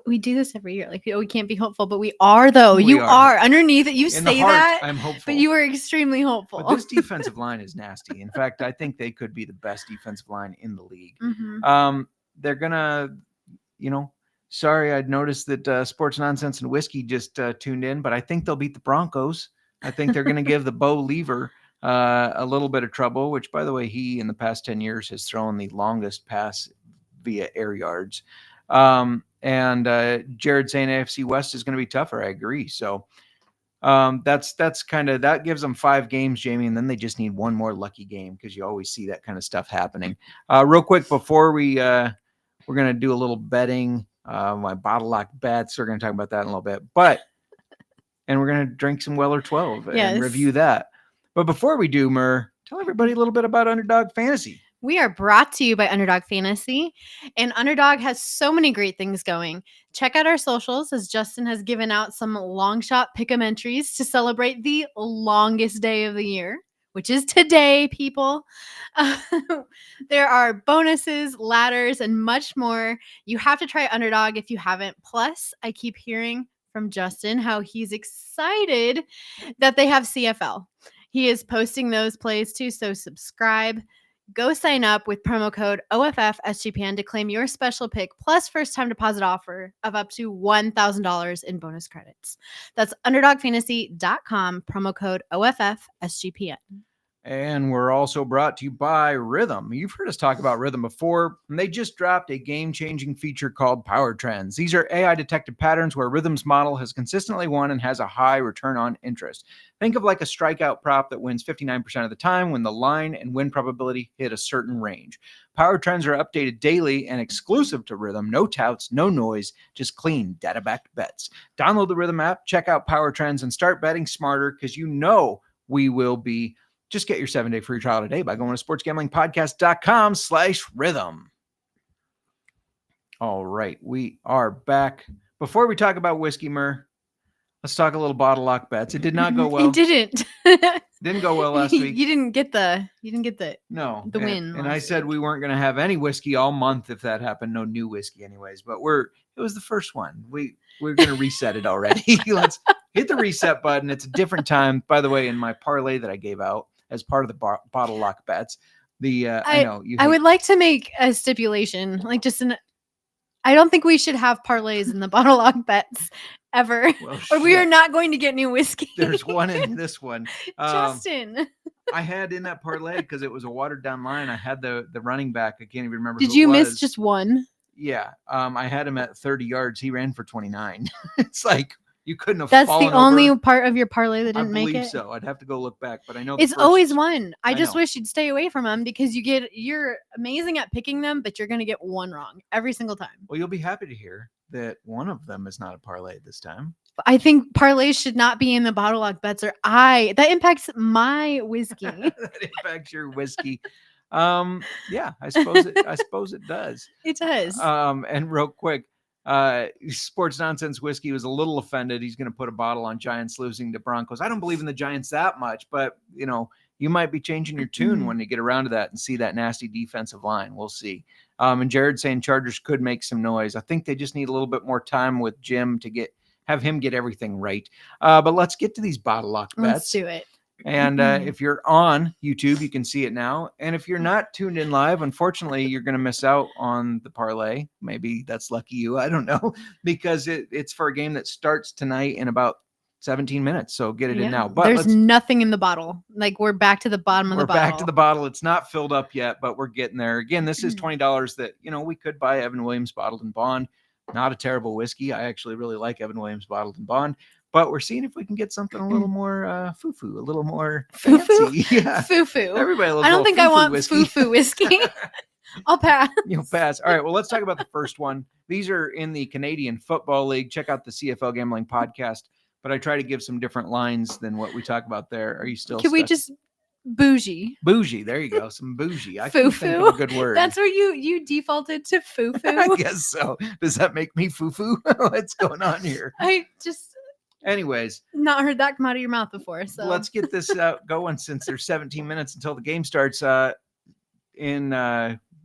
We do this every year. Like, we can't be hopeful, but we are, though. You are. Underneath it, you say that. I'm hopeful. But you are extremely hopeful. But this defensive line is nasty. In fact, I think they could be the best defensive line in the league. They're going to, sorry, I'd noticed that Sports Nonsense and Whiskey just tuned in, but I think they'll beat the Broncos. I think they're going to give the Bo Lever a little bit of trouble, which, by the way, he in the past 10 years has thrown the longest pass via air yards. And Jared saying AFC West is going to be tougher. I agree. So that's kind of, that gives them 5 games, Jamie, and then they just need one more lucky game because you always see that kind of stuff happening. Real quick before we're going to do a little betting, my bottle lock bets. We're going to talk about that in a little bit, and we're going to drink some Weller 12 and review that. But before we do, Mir, tell everybody a little bit about Underdog Fantasy. We are brought to you by Underdog Fantasy, and Underdog has so many great things going. Check out our socials, as Justin has given out some long shot pick'em entries to celebrate the longest day of the year, which is today, people. There are bonuses, ladders, and much more. You have to try Underdog if you haven't. Plus, I keep hearing from Justin how he's excited that they have CFL. He is posting those plays too, so subscribe. Go sign up with promo code OFFSGPN to claim your special pick plus first-time deposit offer of up to $1,000 in bonus credits. That's UnderdogFantasy.com, promo code OFFSGPN. And we're also brought to you by Rhythm. You've heard us talk about Rhythm before, and they just dropped a game-changing feature called Power Trends. These are AI-detected patterns where Rhythm's model has consistently won and has a high return on interest. Think of like a strikeout prop that wins 59% of the time when the line and win probability hit a certain range. Power Trends are updated daily and exclusive to Rhythm. No touts, no noise, just clean, data-backed bets. Download the Rhythm app, check out Power Trends, and start betting smarter because we will be. Just get your 7-day free trial today by going to sportsgamblingpodcast.com/rhythm. All right, we are back. Before we talk about Whiskey Mir, Let's talk a little bottle lock bets. It did not go well. It didn't. Didn't go well last week. You didn't get the no the win. And I last said week. we weren't going to have any whiskey all month if that happened. No new whiskey, anyways. But it was the first one. We're going to reset it already. Let's hit the reset button. It's a different time. By the way, in my parlay that I gave out as part of the bottle lock bets, I know you. I would like to make a stipulation, like I don't think we should have parlays in the bottle lock bets ever, Well, or we are shit. not going to get new whiskey. There's one in this one. Justin, I had in that parlay because it was a watered down line. I had the running back. I can't even remember. did who you it miss was. just one? Yeah. I had him at 30 yards. He ran for 29. It's like you couldn't have. That's the fallen only over. part of your parlay that I didn't make believe it. so. I'd have to go look back, but I know the It's first- always one. I I just know. wish you'd stay away from them because you're amazing at picking them, but you're going to get one wrong every single time. Well, you'll be happy to hear that one of them is not a parlay this time. I think parlays should not be in the bottle lock bets, or that impacts my whiskey. That impacts your whiskey. Yeah, I suppose it does. It does. And real quick, Sports Nonsense Whiskey was a little offended. He's going to put a bottle on Giants losing to Broncos. I don't believe in the Giants that much, but you might be changing your tune when you get around to that and see that nasty defensive line. We'll see. And Jared saying Chargers could make some noise. I think they just need a little bit more time with Jim to have him get everything right. But let's get to these bottle lock bets. Let's do it. And if you're on YouTube, you can see it now. And if you're not tuned in live, unfortunately, you're going to miss out on the parlay. Maybe that's lucky you. I don't know, because it's for a game that starts tonight in about 17 minutes. So get it in now. But there's nothing in the bottle. Like we're back to the bottom of the bottle. We're back to the bottle. It's not filled up yet, but we're getting there. Again, this is $20 that, we could buy Evan Williams Bottled and Bond. Not a terrible whiskey. I actually really like Evan Williams Bottled and Bond. But we're seeing if we can get something a little more foo-foo, a little more fancy. Yeah. Foo-foo. Everybody loves I don't think I want whiskey. foo-foo whiskey. I'll pass. You'll pass. All right. Well, let's talk about the first one. These are in the Canadian Football League. Check out the CFL Gambling Podcast. But I try to give some different lines than what we talk about there. Are you still Can we stuck? just bougie? Bougie. There you go. Some bougie. I can think of a good word. That's where you defaulted to foo-foo. I guess so. Does that make me foo-foo? What's going on here? I just Anyways, not heard that come out of your mouth before. So let's get this going since there's 17 minutes until the game starts in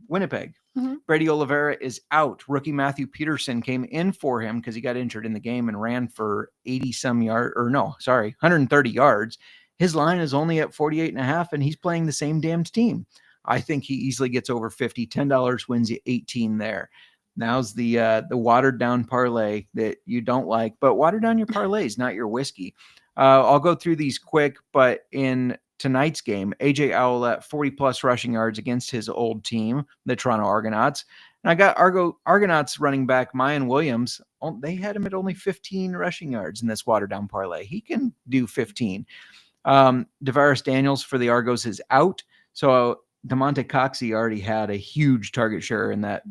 Winnipeg. Mm-hmm. Brady Oliveira is out. Rookie Matthew Peterson came in for him because he got injured in the game and ran for 130 yards. His line is only at 48.5, and he's playing the same damned team. I think he easily gets over 50. $10 wins you 18 there. Now's the watered down parlay that you don't like, but water down your parlays, not your whiskey. I'll go through these quick, but in tonight's game, AJ Owlett 40+ rushing yards against his old team, the Toronto Argonauts. And I got Argonauts running back Mayan Williams. They had him at only 15 rushing yards in this watered down parlay. He can do 15. Devaris Daniels for the Argos is out. So DeMonte Coxey already had a huge target share in that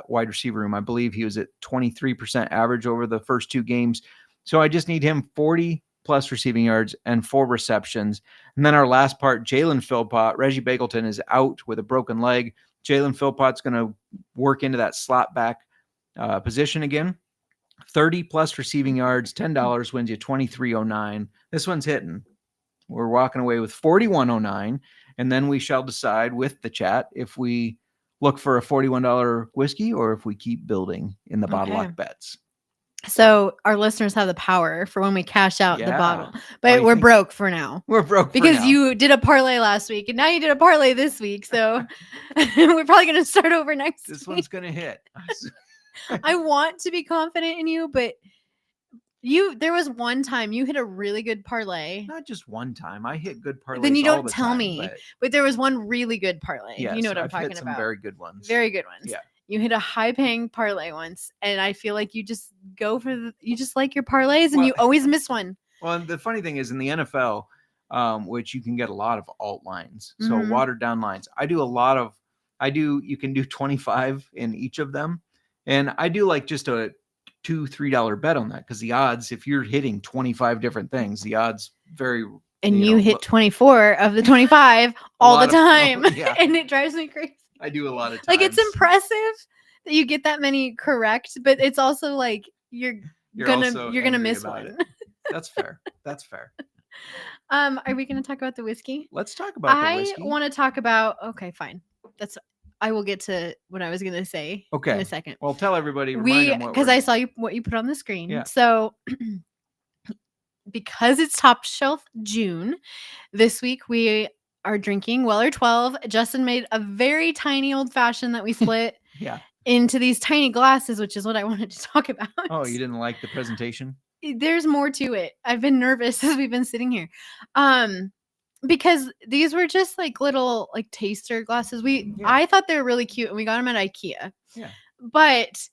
wide receiver room. I believe he was at 23% average over the first two games. So I just need him 40+ receiving yards and 4 receptions. And then our last part, Jalen Philpott. Reggie Bagleton is out with a broken leg. Jalen Philpott's going to work into that slot back position again. 30+ receiving yards, $10 wins you $23.09. This one's hitting. We're walking away with $41.09. And then we shall decide with the chat if we look for a $41 whiskey or if we keep building in the bottle lock bets. So our listeners have the power for when we cash out the bottle, but we're broke for now. We're broke because you did a parlay last week and now you did a parlay this week. So we're probably going to start over next This week. one's going to hit. I want to be confident in you, but there was one time you hit a really good parlay. Not just one time. I hit good parlays. Then you all don't the tell time, me. But there was one really good parlay. Yes, you know what I'm I've talking hit some about. very good ones. Very good ones. Yeah. You hit a high paying parlay once, and I feel like you just go for you just like your parlays, and you always miss one. Well, and the funny thing is in the NFL, which you can get a lot of alt lines, so watered down lines. You can do 25 in each of them, and I do like just a $2-3 bet on that because the odds, if you're hitting 25 different things, the odds very. And you hit 24 of the 25 all the time, and it drives me crazy. I do a lot of times. Like, it's impressive that you get that many correct, but it's also like you're gonna miss one. That's fair. That's fair. Are we going to talk about the whiskey? Let's talk about the I whiskey. want to talk about. Okay, fine. I will get to what I was going to say in a second. Well, tell everybody. Because I saw what you put on the screen. Yeah. So because it's Top Shelf June, this week we are drinking Weller 12. Justin made a very tiny old fashioned that we split into these tiny glasses, which is what I wanted to talk about. Oh, you didn't like the presentation? There's more to it. I've been nervous as we've been sitting here. Because these were just like little like taster glasses. I thought they were really cute and we got them at IKEA. Yeah. But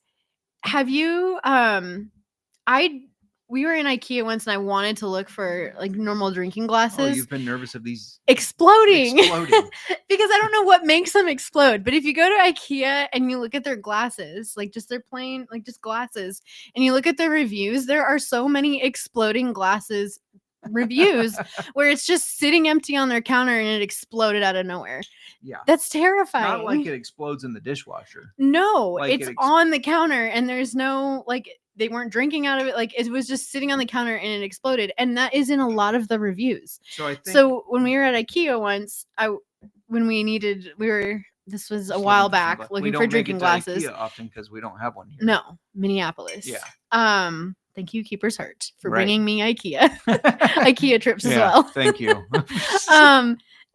have you we were in IKEA once and I wanted to look for like normal drinking glasses. Oh, you've been nervous of these exploding. Exploding. Because I don't know what makes them explode. But if you go to IKEA and you look at their glasses, like just their plain, like just glasses, and you look at their reviews, there are so many exploding glasses reviews where it's just sitting empty on their counter and it exploded out of nowhere. Yeah. That's terrifying. Not like it explodes in the dishwasher. No, Like it's on the counter and there's no like they weren't drinking out of it. Like it was just sitting on the counter and it exploded. And that is in a lot of the reviews. So when we were at IKEA once, this was a while back looking for drinking glasses. IKEA often because we don't have one here. No, Minneapolis. Yeah. Thank you, Keeper's Heart, for bringing me IKEA IKEA trips as well. Thank you.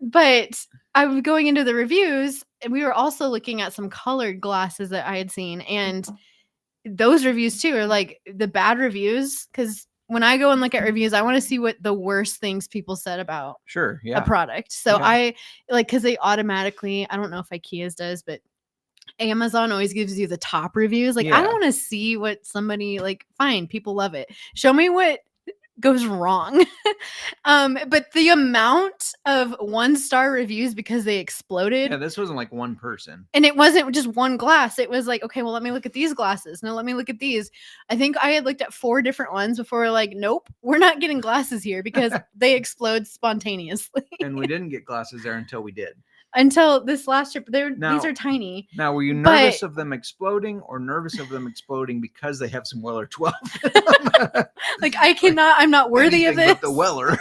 But I was going into the reviews and we were also looking at some colored glasses that I had seen. And those reviews too are like the bad reviews. Because when I go and look at reviews, I want to see what the worst things people said about a product. So I like, because they automatically, I don't know if IKEA's does, but Amazon always gives you the top reviews. Like, I don't want to see what somebody like, fine, people love it. Show me what goes wrong. But the amount of 1-star reviews because they exploded. Yeah, this wasn't like one person. And it wasn't just one glass. It was like, okay, well, let me look at these glasses. No, let me look at these. I think I had looked at 4 different ones before we're like, nope, we're not getting glasses here because they explode spontaneously. And we didn't get glasses there until we did. Until this last trip, these are tiny. Now, were you nervous of them exploding or nervous of them exploding because they have some Weller 12? Like, I'm not worthy of this. But the Weller.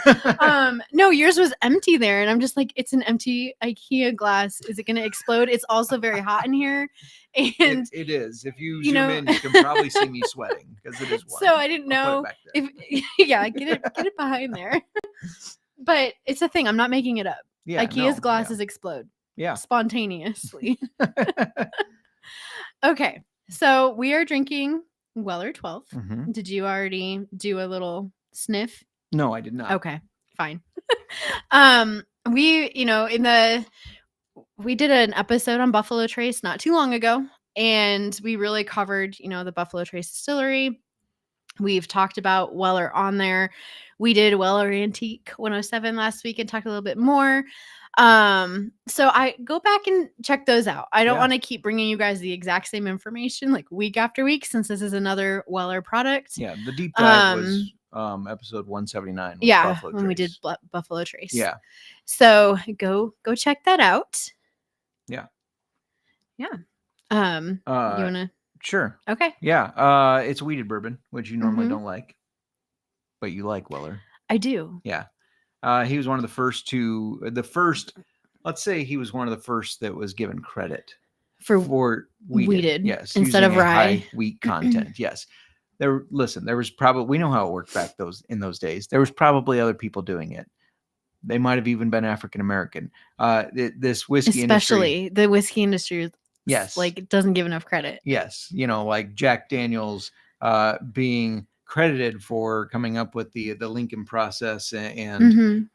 No, yours was empty there. And I'm just like, it's an empty IKEA glass. Is it going to explode? It's also very hot in here. And it is. If you zoom in, you can probably see me sweating because it is warm. So I didn't know get it behind there. But it's a thing. I'm not making it up. Yeah, IKEA's glasses explode. Yeah. Spontaneously. Okay. So we are drinking Weller 12. Mm-hmm. Did you already do a little sniff? No, I did not. Okay. Fine. We did an episode on Buffalo Trace not too long ago, and we really covered, the Buffalo Trace distillery. We've talked about Weller on there. We did Weller Antique 107 last week and talked a little bit more. So I go back and check those out. I don't want to keep bringing you guys the exact same information like week after week since this is another Weller product. Yeah, the deep dive was episode 179. Yeah, Buffalo when we Trace. did Buffalo Trace. Yeah. So go check that out. Yeah. Yeah. You wanna? Sure. Okay. Yeah. It's wheated bourbon, which you normally don't like, but you like Weller. I do. Yeah. He was one of the first let's say he was one of the first that was given credit for wheated. Yes. Instead of rye. High wheat content. Yes. There was probably, we know how it worked back in those days. There was probably other people doing it. They might have even been African-American. This whiskey especially industry, the whiskey industry. Yes. Like it doesn't give enough credit. Yes. Like Jack Daniels being credited for coming up with the Lincoln process and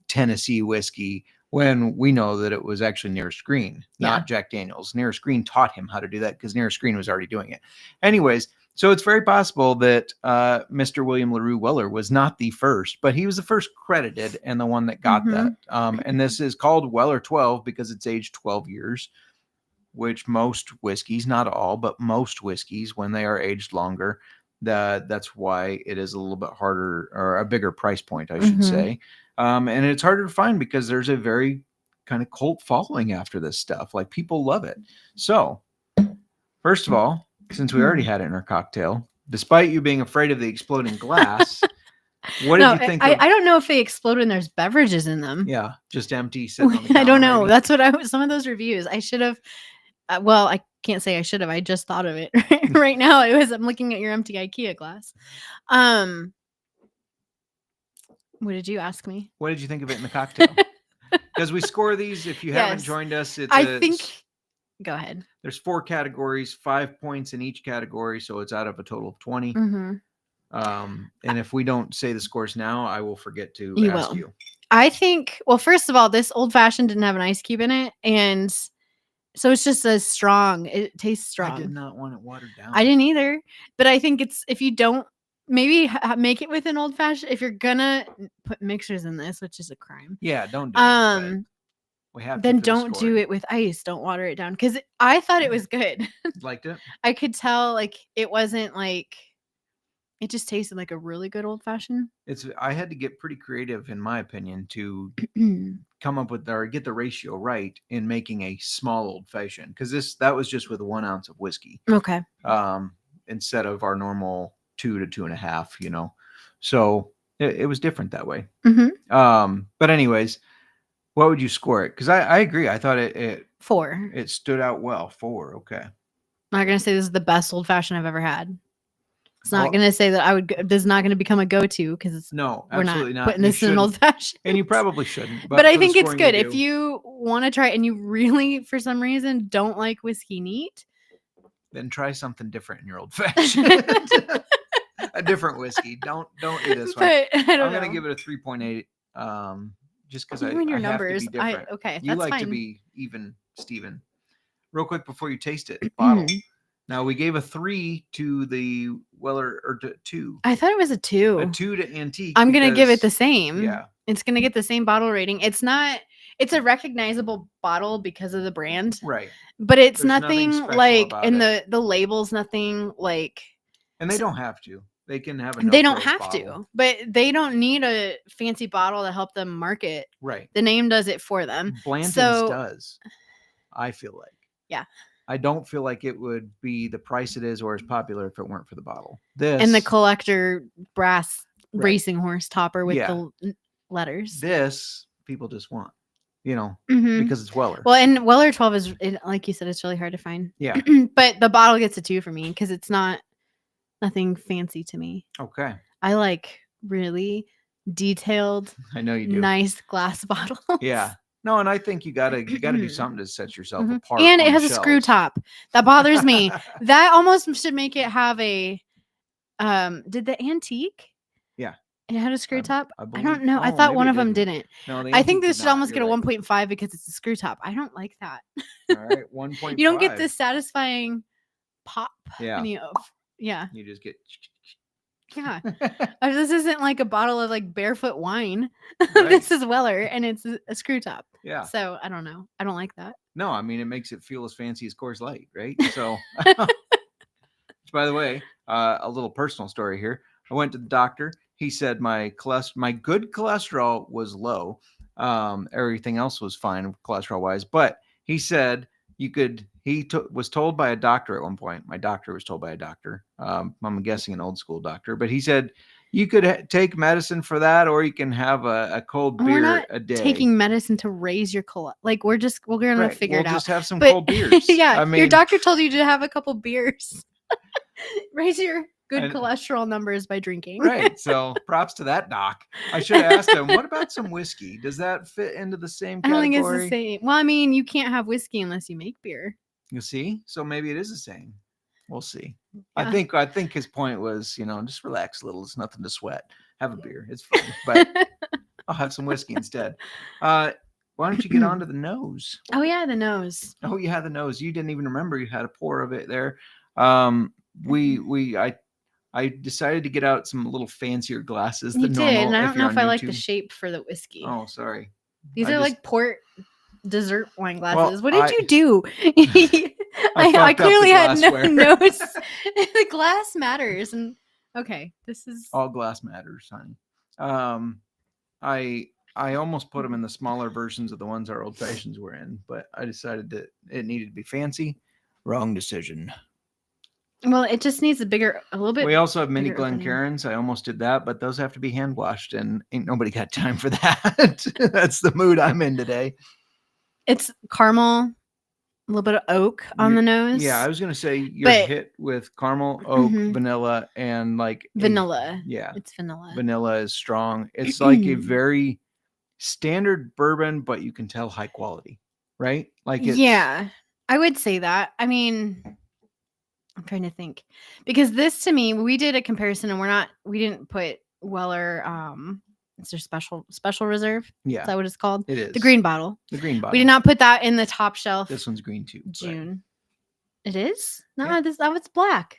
Tennessee whiskey when we know that it was actually Nearest Green, not Jack Daniels. Nearest Green taught him how to do that because Nearest Green was already doing it. Anyways, so it's very possible that Mr. William LaRue Weller was not the first, but he was the first credited and the one that got that. And this is called Weller 12 because it's aged 12 years, which most whiskeys, not all, but most whiskeys, when they are aged longer, that's why it is a little bit harder or a bigger price point, I should say. And it's harder to find because there's a very kind of cult following after this stuff. Like people love it. So first of all, since we already had it in our cocktail, despite you being afraid of the exploding glass, What did you think? I don't know if they explode when there's beverages in them. Yeah, just empty. Sitting on the I don't counter, know. maybe. That's what I was. Some of those reviews I should have. Well, I can't say I should have. I just thought of it right now. I'm looking at your empty IKEA glass. What did you ask me? What did you think of it in the cocktail? Because we score these. If you haven't Yes. joined us, Go ahead. there's 4 categories, 5 points in each category, so it's out of a total of 20. Mm-hmm. And if we don't say the scores now, I will forget to You ask will. you. I think. Well, first of all, this old fashioned didn't have an ice cube in it, and so it's just as strong. It tastes strong. I did not want it watered down. I didn't either, but I think it's if you don't maybe make it with an old fashioned. If you're gonna put mixers in this, which is a crime, Yeah, don't do it. but we have to then for the don't do scoring. it with ice. Don't water it down because I thought it was good. Liked it? I could tell like it wasn't like it just tasted like a really good old fashioned. I had to get pretty creative, in my opinion, to come up with or get the ratio right in making a small old fashioned, because that was just with 1 ounce of whiskey, Okay. instead of our normal 2 to 2.5, so it was different that way. Mm-hmm. But anyways, what would you score it? Because I agree. I thought it 4. stood out well. 4. Okay. I'm not gonna say this is the best old fashioned I've ever had. It's not Well- gonna say that I would. This is not gonna become a go-to because No, we're absolutely not not. putting You this in an old shouldn't, fashioned. and you probably shouldn't. But I for the think it's scoring good you if do, you want to try it and you really, for some reason, don't like whiskey neat. then try something different in your old fashioned. A different whiskey. Don't do this one. But I don't I'm know. gonna give it a 3.8. Just because I Even your have numbers. to be different. Okay, You that's like fine. to be even, Steven. Real quick before you taste it, bottle. Now we gave a 3 to the Weller, or 2. I thought it was a 2. A 2 to Antique. I'm gonna give it the because- same. Yeah. It's gonna get the same bottle rating. It's not. It's a recognizable bottle because of the brand, Right. but it's There's nothing nothing special like, about and it. the label's nothing like. And they don't have to. They can have a They don't no-frills have bottle. to, but they don't need a fancy bottle to help them market. Right. The name does it for them. Blanton's So- does. I feel like. Yeah. I don't feel like it would be the price it is or as popular if it weren't for the bottle. This And the collector brass Right. racing horse topper with Yeah. the letters. this people just want, Mhm. because it's Weller. Well, and Weller 12 is, like you said, it's really hard to find. Yeah. But the bottle gets a 2 for me because it's not nothing fancy to me. Okay. I like really detailed, I know you do. nice glass bottles. Yeah. No, and I think you gotta do something to set yourself Mhm. apart. And it on has the a screw shelves. top. That bothers me. That almost should make it have a did the antique? Yeah. It had a screw top? I believe- don't know. I oh, thought maybe one it of them didn't. No, the I think Antique this did should not, almost get a you're right. 1.5 because it's a screw top. I don't like that. All right, 1.5. You don't get this satisfying pop. Yeah. Yeah. You just get. Yeah. This isn't like a bottle of like barefoot wine. Right. This is Weller and it's a screw top. Yeah. So I don't know. I don't like that. No, I mean it makes it feel as fancy as Coors Light, right? So, which, by the way, a little personal story here. I went to the doctor. He said my good cholesterol was low. Everything else was fine cholesterol wise, but he said was told by a doctor at one point. My doctor was told by a doctor. I'm guessing an old school doctor, but he said you could take medicine for that, or you can have a cold We're beer not a day. taking medicine to raise your like we're gonna Right, figure we'll it out. just have some But cold beers. yeah, I your mean, doctor told you to have a couple beers. Raise your good And- cholesterol numbers by drinking. right. So props to that doc. I should have asked him, what about some whiskey? Does that fit into the same I don't category? think it's the same. Well, I mean, you can't have whiskey unless you make beer. You see? So maybe it is the same. We'll see. Yeah. I think his point was, just relax a little. It's nothing to sweat. Have a beer. It's fine. But I'll have some whiskey instead. Why don't you get on to the nose? Oh yeah, the nose. Oh, you had the nose. You didn't even remember you had a pour of it there. I decided to get out some little fancier glasses You than did, normal. and I don't know you're if on I like the YouTube. shape for the whiskey. Oh, sorry. These I are just- like port dessert wine Well, glasses. What did I- you do? I fucked up the clearly had no glassware. nose. The glass matters, and okay, this is All glass matters, honey. I almost put them in the smaller versions of the ones our old fashions were in, but I decided that it needed to be fancy. Wrong decision. Well, it just needs a little bit. We also have mini bigger opening. Glencairns. I almost did that, but those have to be hand washed, and ain't nobody got time for that. That's the mood I'm in today. It's caramel, a little bit of oak on the nose. Yeah, I was gonna say you're hit with caramel, oak, vanilla, and like vanilla. Yeah, it's vanilla. Vanilla is strong. It's like a very standard bourbon, but you can tell high quality, right? Like yeah, I would say that. I mean, I'm trying to think because this to me, we did a comparison and we didn't put Weller. It's their special reserve. Yeah, is that what it's called? It is the green bottle. The green bottle. We did not put that in the top shelf. This one's green too. June. It is? No, Yeah. that was black.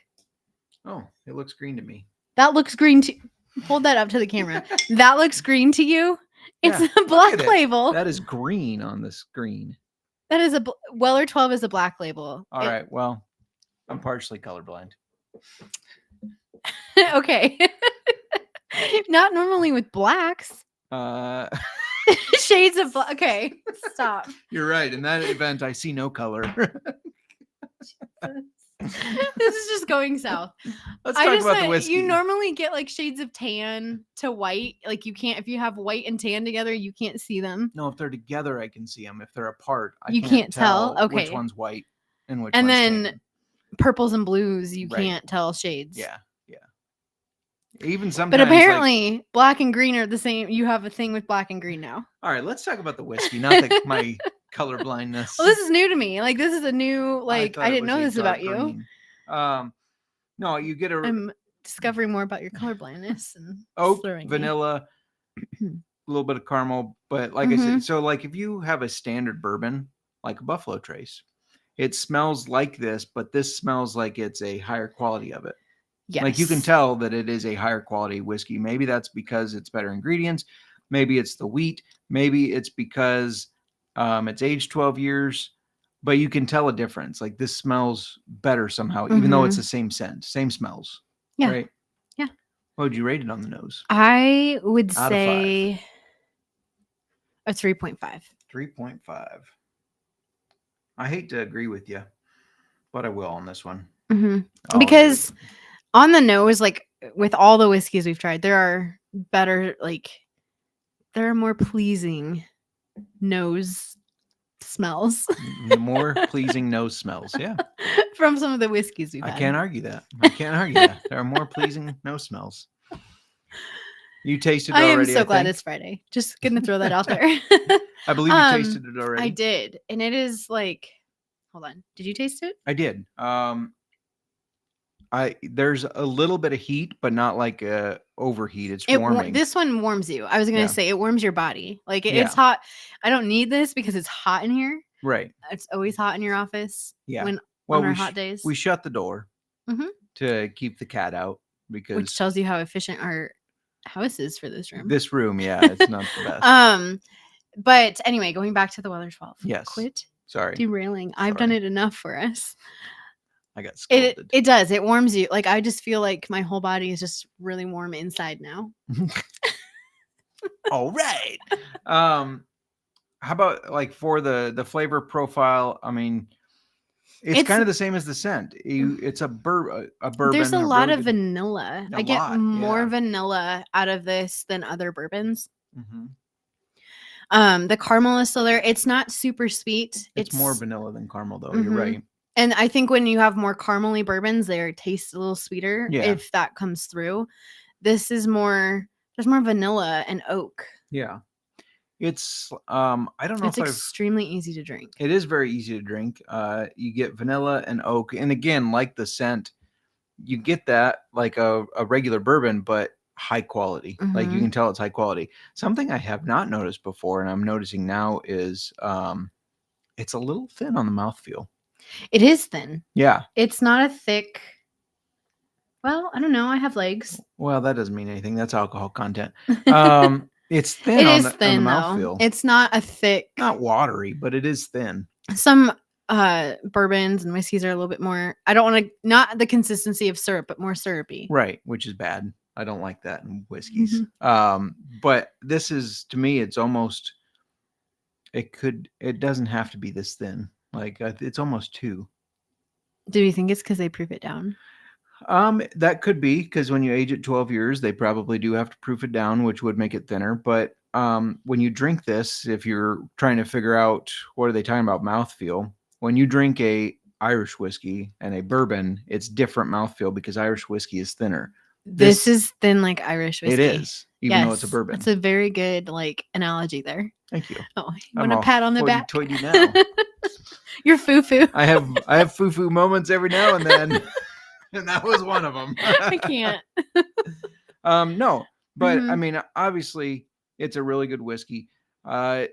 Oh, it looks green to me. That looks green to hold that up to the camera. That looks green to you? It's Yeah, a black label. That is green on the screen. That is Weller 12 is a black label. All right. Well, I'm partially colorblind. Okay. Not normally with blacks. Shades of black. Okay, stop. You're right. In that event, I see no color. This is just going south. Let's talk about the whiskey. You normally get like shades of tan to white. Like you can't, if you have white and tan together, you can't see them. No, if they're together, I can see them. If they're apart, you can't tell. Okay. Which one's white and which and one's then tan. Purples and blues, you can't tell shades. Yeah. Even sometimes. But apparently, black and green are the same. You have a thing with black and green now. All right, let's talk about the whiskey, not my color blindness. Well, this is new to me. Like this is a new. Like I didn't know this about you. No, you get I'm discovering more about your color blindness and oak, vanilla, a little bit of caramel. But like I said, so like if you have a standard bourbon, like a Buffalo Trace, it smells like this, but this smells like it's a higher quality of it. Yes. Like you can tell that it is a higher quality whiskey. Maybe that's because it's better ingredients. Maybe it's the wheat. Maybe it's because it's aged 12 years. But you can tell a difference. Like this smells better somehow, even though it's the same scent, same smells. Yeah. Right? Yeah. What would you rate it on the nose? I would Out of say a 3.5. 3.5. I hate to agree with you, but I will on this one. Because on the nose, like with all the whiskeys we've tried, there are better, like there are more pleasing nose smells. The more pleasing nose smells. Yeah. From some of the whiskeys we've had. I can't argue that. There are more pleasing nose smells. You tasted it already. I am so glad it's Friday. Just gonna throw that out there. I believe you tasted it already. I did. And it is like, hold on. Did you taste it? I did. There's a little bit of heat, but not like overheat. It's warming. This one warms you. I was gonna say it warms your body. Like it's hot. I don't need this because it's hot in here. Right. It's always hot in your office. Yeah. On our hot days. We shut the door to keep the cat out which tells you how efficient our house is for this room. This room, yeah, it's not the best. But anyway, going back to the Weller 12. Yes. Quit Sorry. derailing. I've done it enough for us. I got scolded. It does. It warms you. Like I just feel like my whole body is just really warm inside now. All right. How about like for the flavor profile? I mean, it's kind of the same as the scent. It's a bourbon. There's a lot really of vanilla. I get more vanilla out of this than other bourbons. The caramel is still there. It's not super sweet. It's more vanilla than caramel, though. You're right. And I think when you have more caramely bourbons, they taste a little sweeter if that comes through. This is more, there's more vanilla and oak. Yeah. It's, I don't know if it's extremely easy to drink. It is very easy to drink. You get vanilla and oak. And again, like the scent, you get that like a regular bourbon, but high quality. Like you can tell it's high quality. Something I have not noticed before, and I'm noticing now is it's a little thin on the mouthfeel. It is thin. Yeah. It's not a thick. Well, I don't know. I have legs. Well, that doesn't mean anything. That's alcohol content. It's thin. It is thin, though. It's not a thick. Not watery, but it is thin. Some bourbons and whiskeys are a little bit more. I don't want to. Not the consistency of syrup, but more syrupy. Right, which is bad. I don't like that in whiskeys. But this is, to me, it's almost. It doesn't have to be this thin. Like it's almost 2. Do you think it's because they proof it down? That could be because when you age it 12 years, they probably do have to proof it down, which would make it thinner. But when you drink this, if you're trying to figure out what are they talking about mouthfeel, when you drink a Irish whiskey and a bourbon, it's different mouthfeel because Irish whiskey is thinner. This is thin like Irish whiskey. It is, even though it's a bourbon. That's a very good analogy there. Thank you. Oh, you want a pat on the back? Toity now. You're foo-foo. I have foo-foo moments every now and then, and that was one of them. I can't. No, but I mean, obviously, it's a really good whiskey. A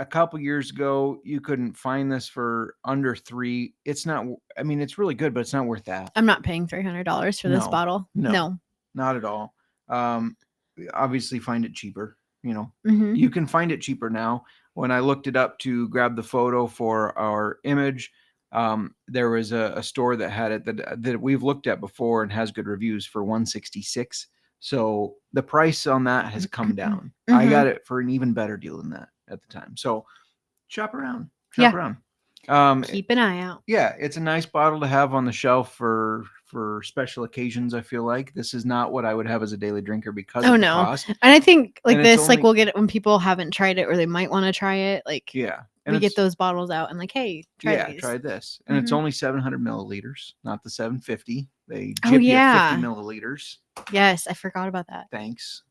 couple years ago, you couldn't find this for under $3. It's not. I mean, it's really good, but it's not worth that. I'm not paying $300 for this bottle. No, not at all. Obviously, find it cheaper. You can find it cheaper now. When I looked it up to grab the photo for our image, there was a store that had it that we've looked at before and has good reviews for $166. So the price on that has come down. I got it for an even better deal than that at the time. So shop around. Around. Keep an eye out. Yeah, it's a nice bottle to have on the shelf for special occasions. I feel like this is not what I would have as a daily drinker because of the cost. And I think we'll get it when people haven't tried it or they might want to try it. And we get those bottles out and hey, try this. And it's only 700 milliliters, not the 750. They give you 50 milliliters. Yes, I forgot about that. Thanks,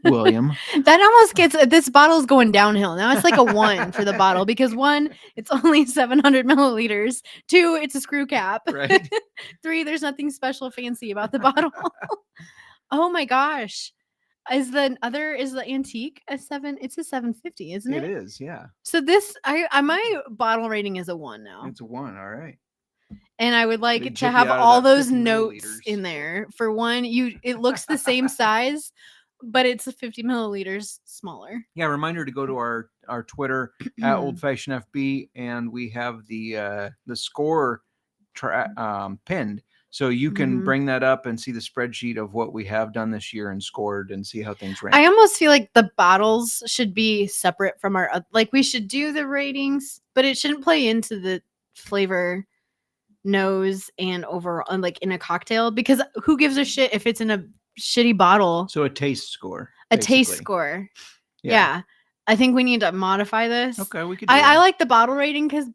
William. That almost gets this bottle's going downhill. Now it's like a 1 for the bottle because 1, it's only 700 milliliters. 2, it's a screw cap. Right. 3, there's nothing special fancy about the bottle. Oh my gosh. Is the antique a 7? It's a 750, isn't it? It is, yeah. So this my bottle rating is a 1 now. It's a 1, all right. And I would like to have all those notes in there. For one, it looks the same size, but it's 50 milliliters smaller. Yeah, reminder to go to our Twitter at Old Fashioned FB, and we have the score pinned, so you can bring that up and see the spreadsheet of what we have done this year and scored, and see how things rank. I almost feel like the bottles should be separate from our we should do the ratings, but it shouldn't play into the flavor. Nose and overall in a cocktail, because who gives a shit if it's in a shitty bottle? So a taste score. Taste score. Yeah. I think we need to modify this. Okay, we could. I like the bottle rating because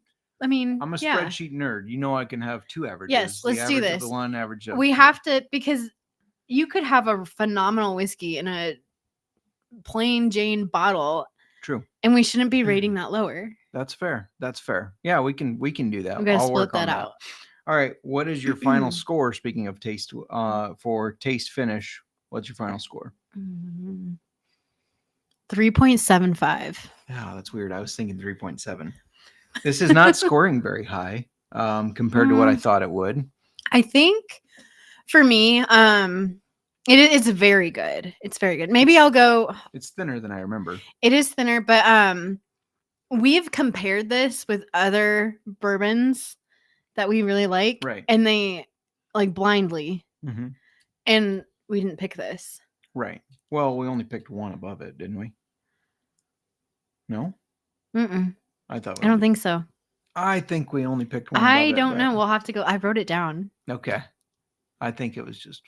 I'm a spreadsheet nerd. I can have 2 averages. Yes, let's do this. The one average. We have to, because you could have a phenomenal whiskey in a plain Jane bottle. True. And we shouldn't be rating that lower. That's fair. Yeah, we can do that. We're gonna split that out. All right. What is your final score? Speaking of taste, for taste finish, what's your final score? 3.75. Oh, that's weird. I was thinking 3.7. This is not scoring very high compared to what I thought it would. I think for me, it's very good. It's very good. Maybe I'll go. It's thinner than I remember. It is thinner, but we've compared this with other bourbons that we really like, right? And they blindly, and we didn't pick this, right? Well, we only picked one above it, didn't we? No, I don't think so. I think we only picked one. I don't know. We'll have to go. I wrote it down. Okay, I think it was just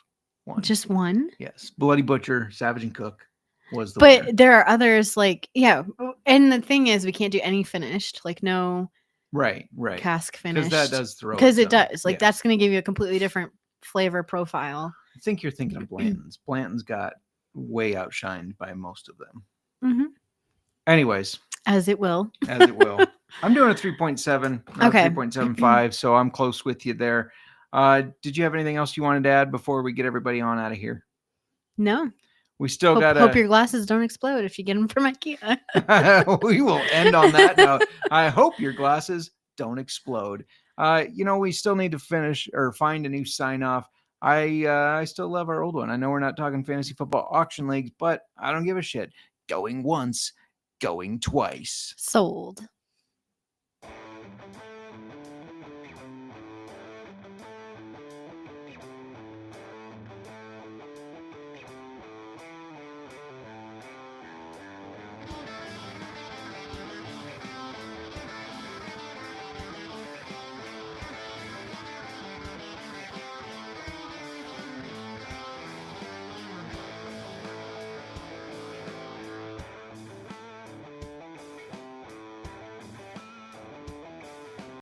one. Just one? Yes. Bloody Butcher, Savage and Cook was the winner. But there are others and the thing is we can't do any finished, no right cask finished. Because that does throw. Because it does. That's going to give you a completely different flavor profile. I think you're thinking of Blanton's. Blanton's got way outshined by most of them. Anyways. As it will. I'm doing a 3.7, not 3.75, so I'm close with you there. Did you have anything else you wanted to add before we get everybody on out of here? No. We still hope your glasses don't explode if you get them from IKEA. We will end on that note. I hope your glasses don't explode. We still need to finish or find a new sign off. I still love our old one. I know we're not talking fantasy football auction leagues, but I don't give a shit. Going once, going twice. Sold.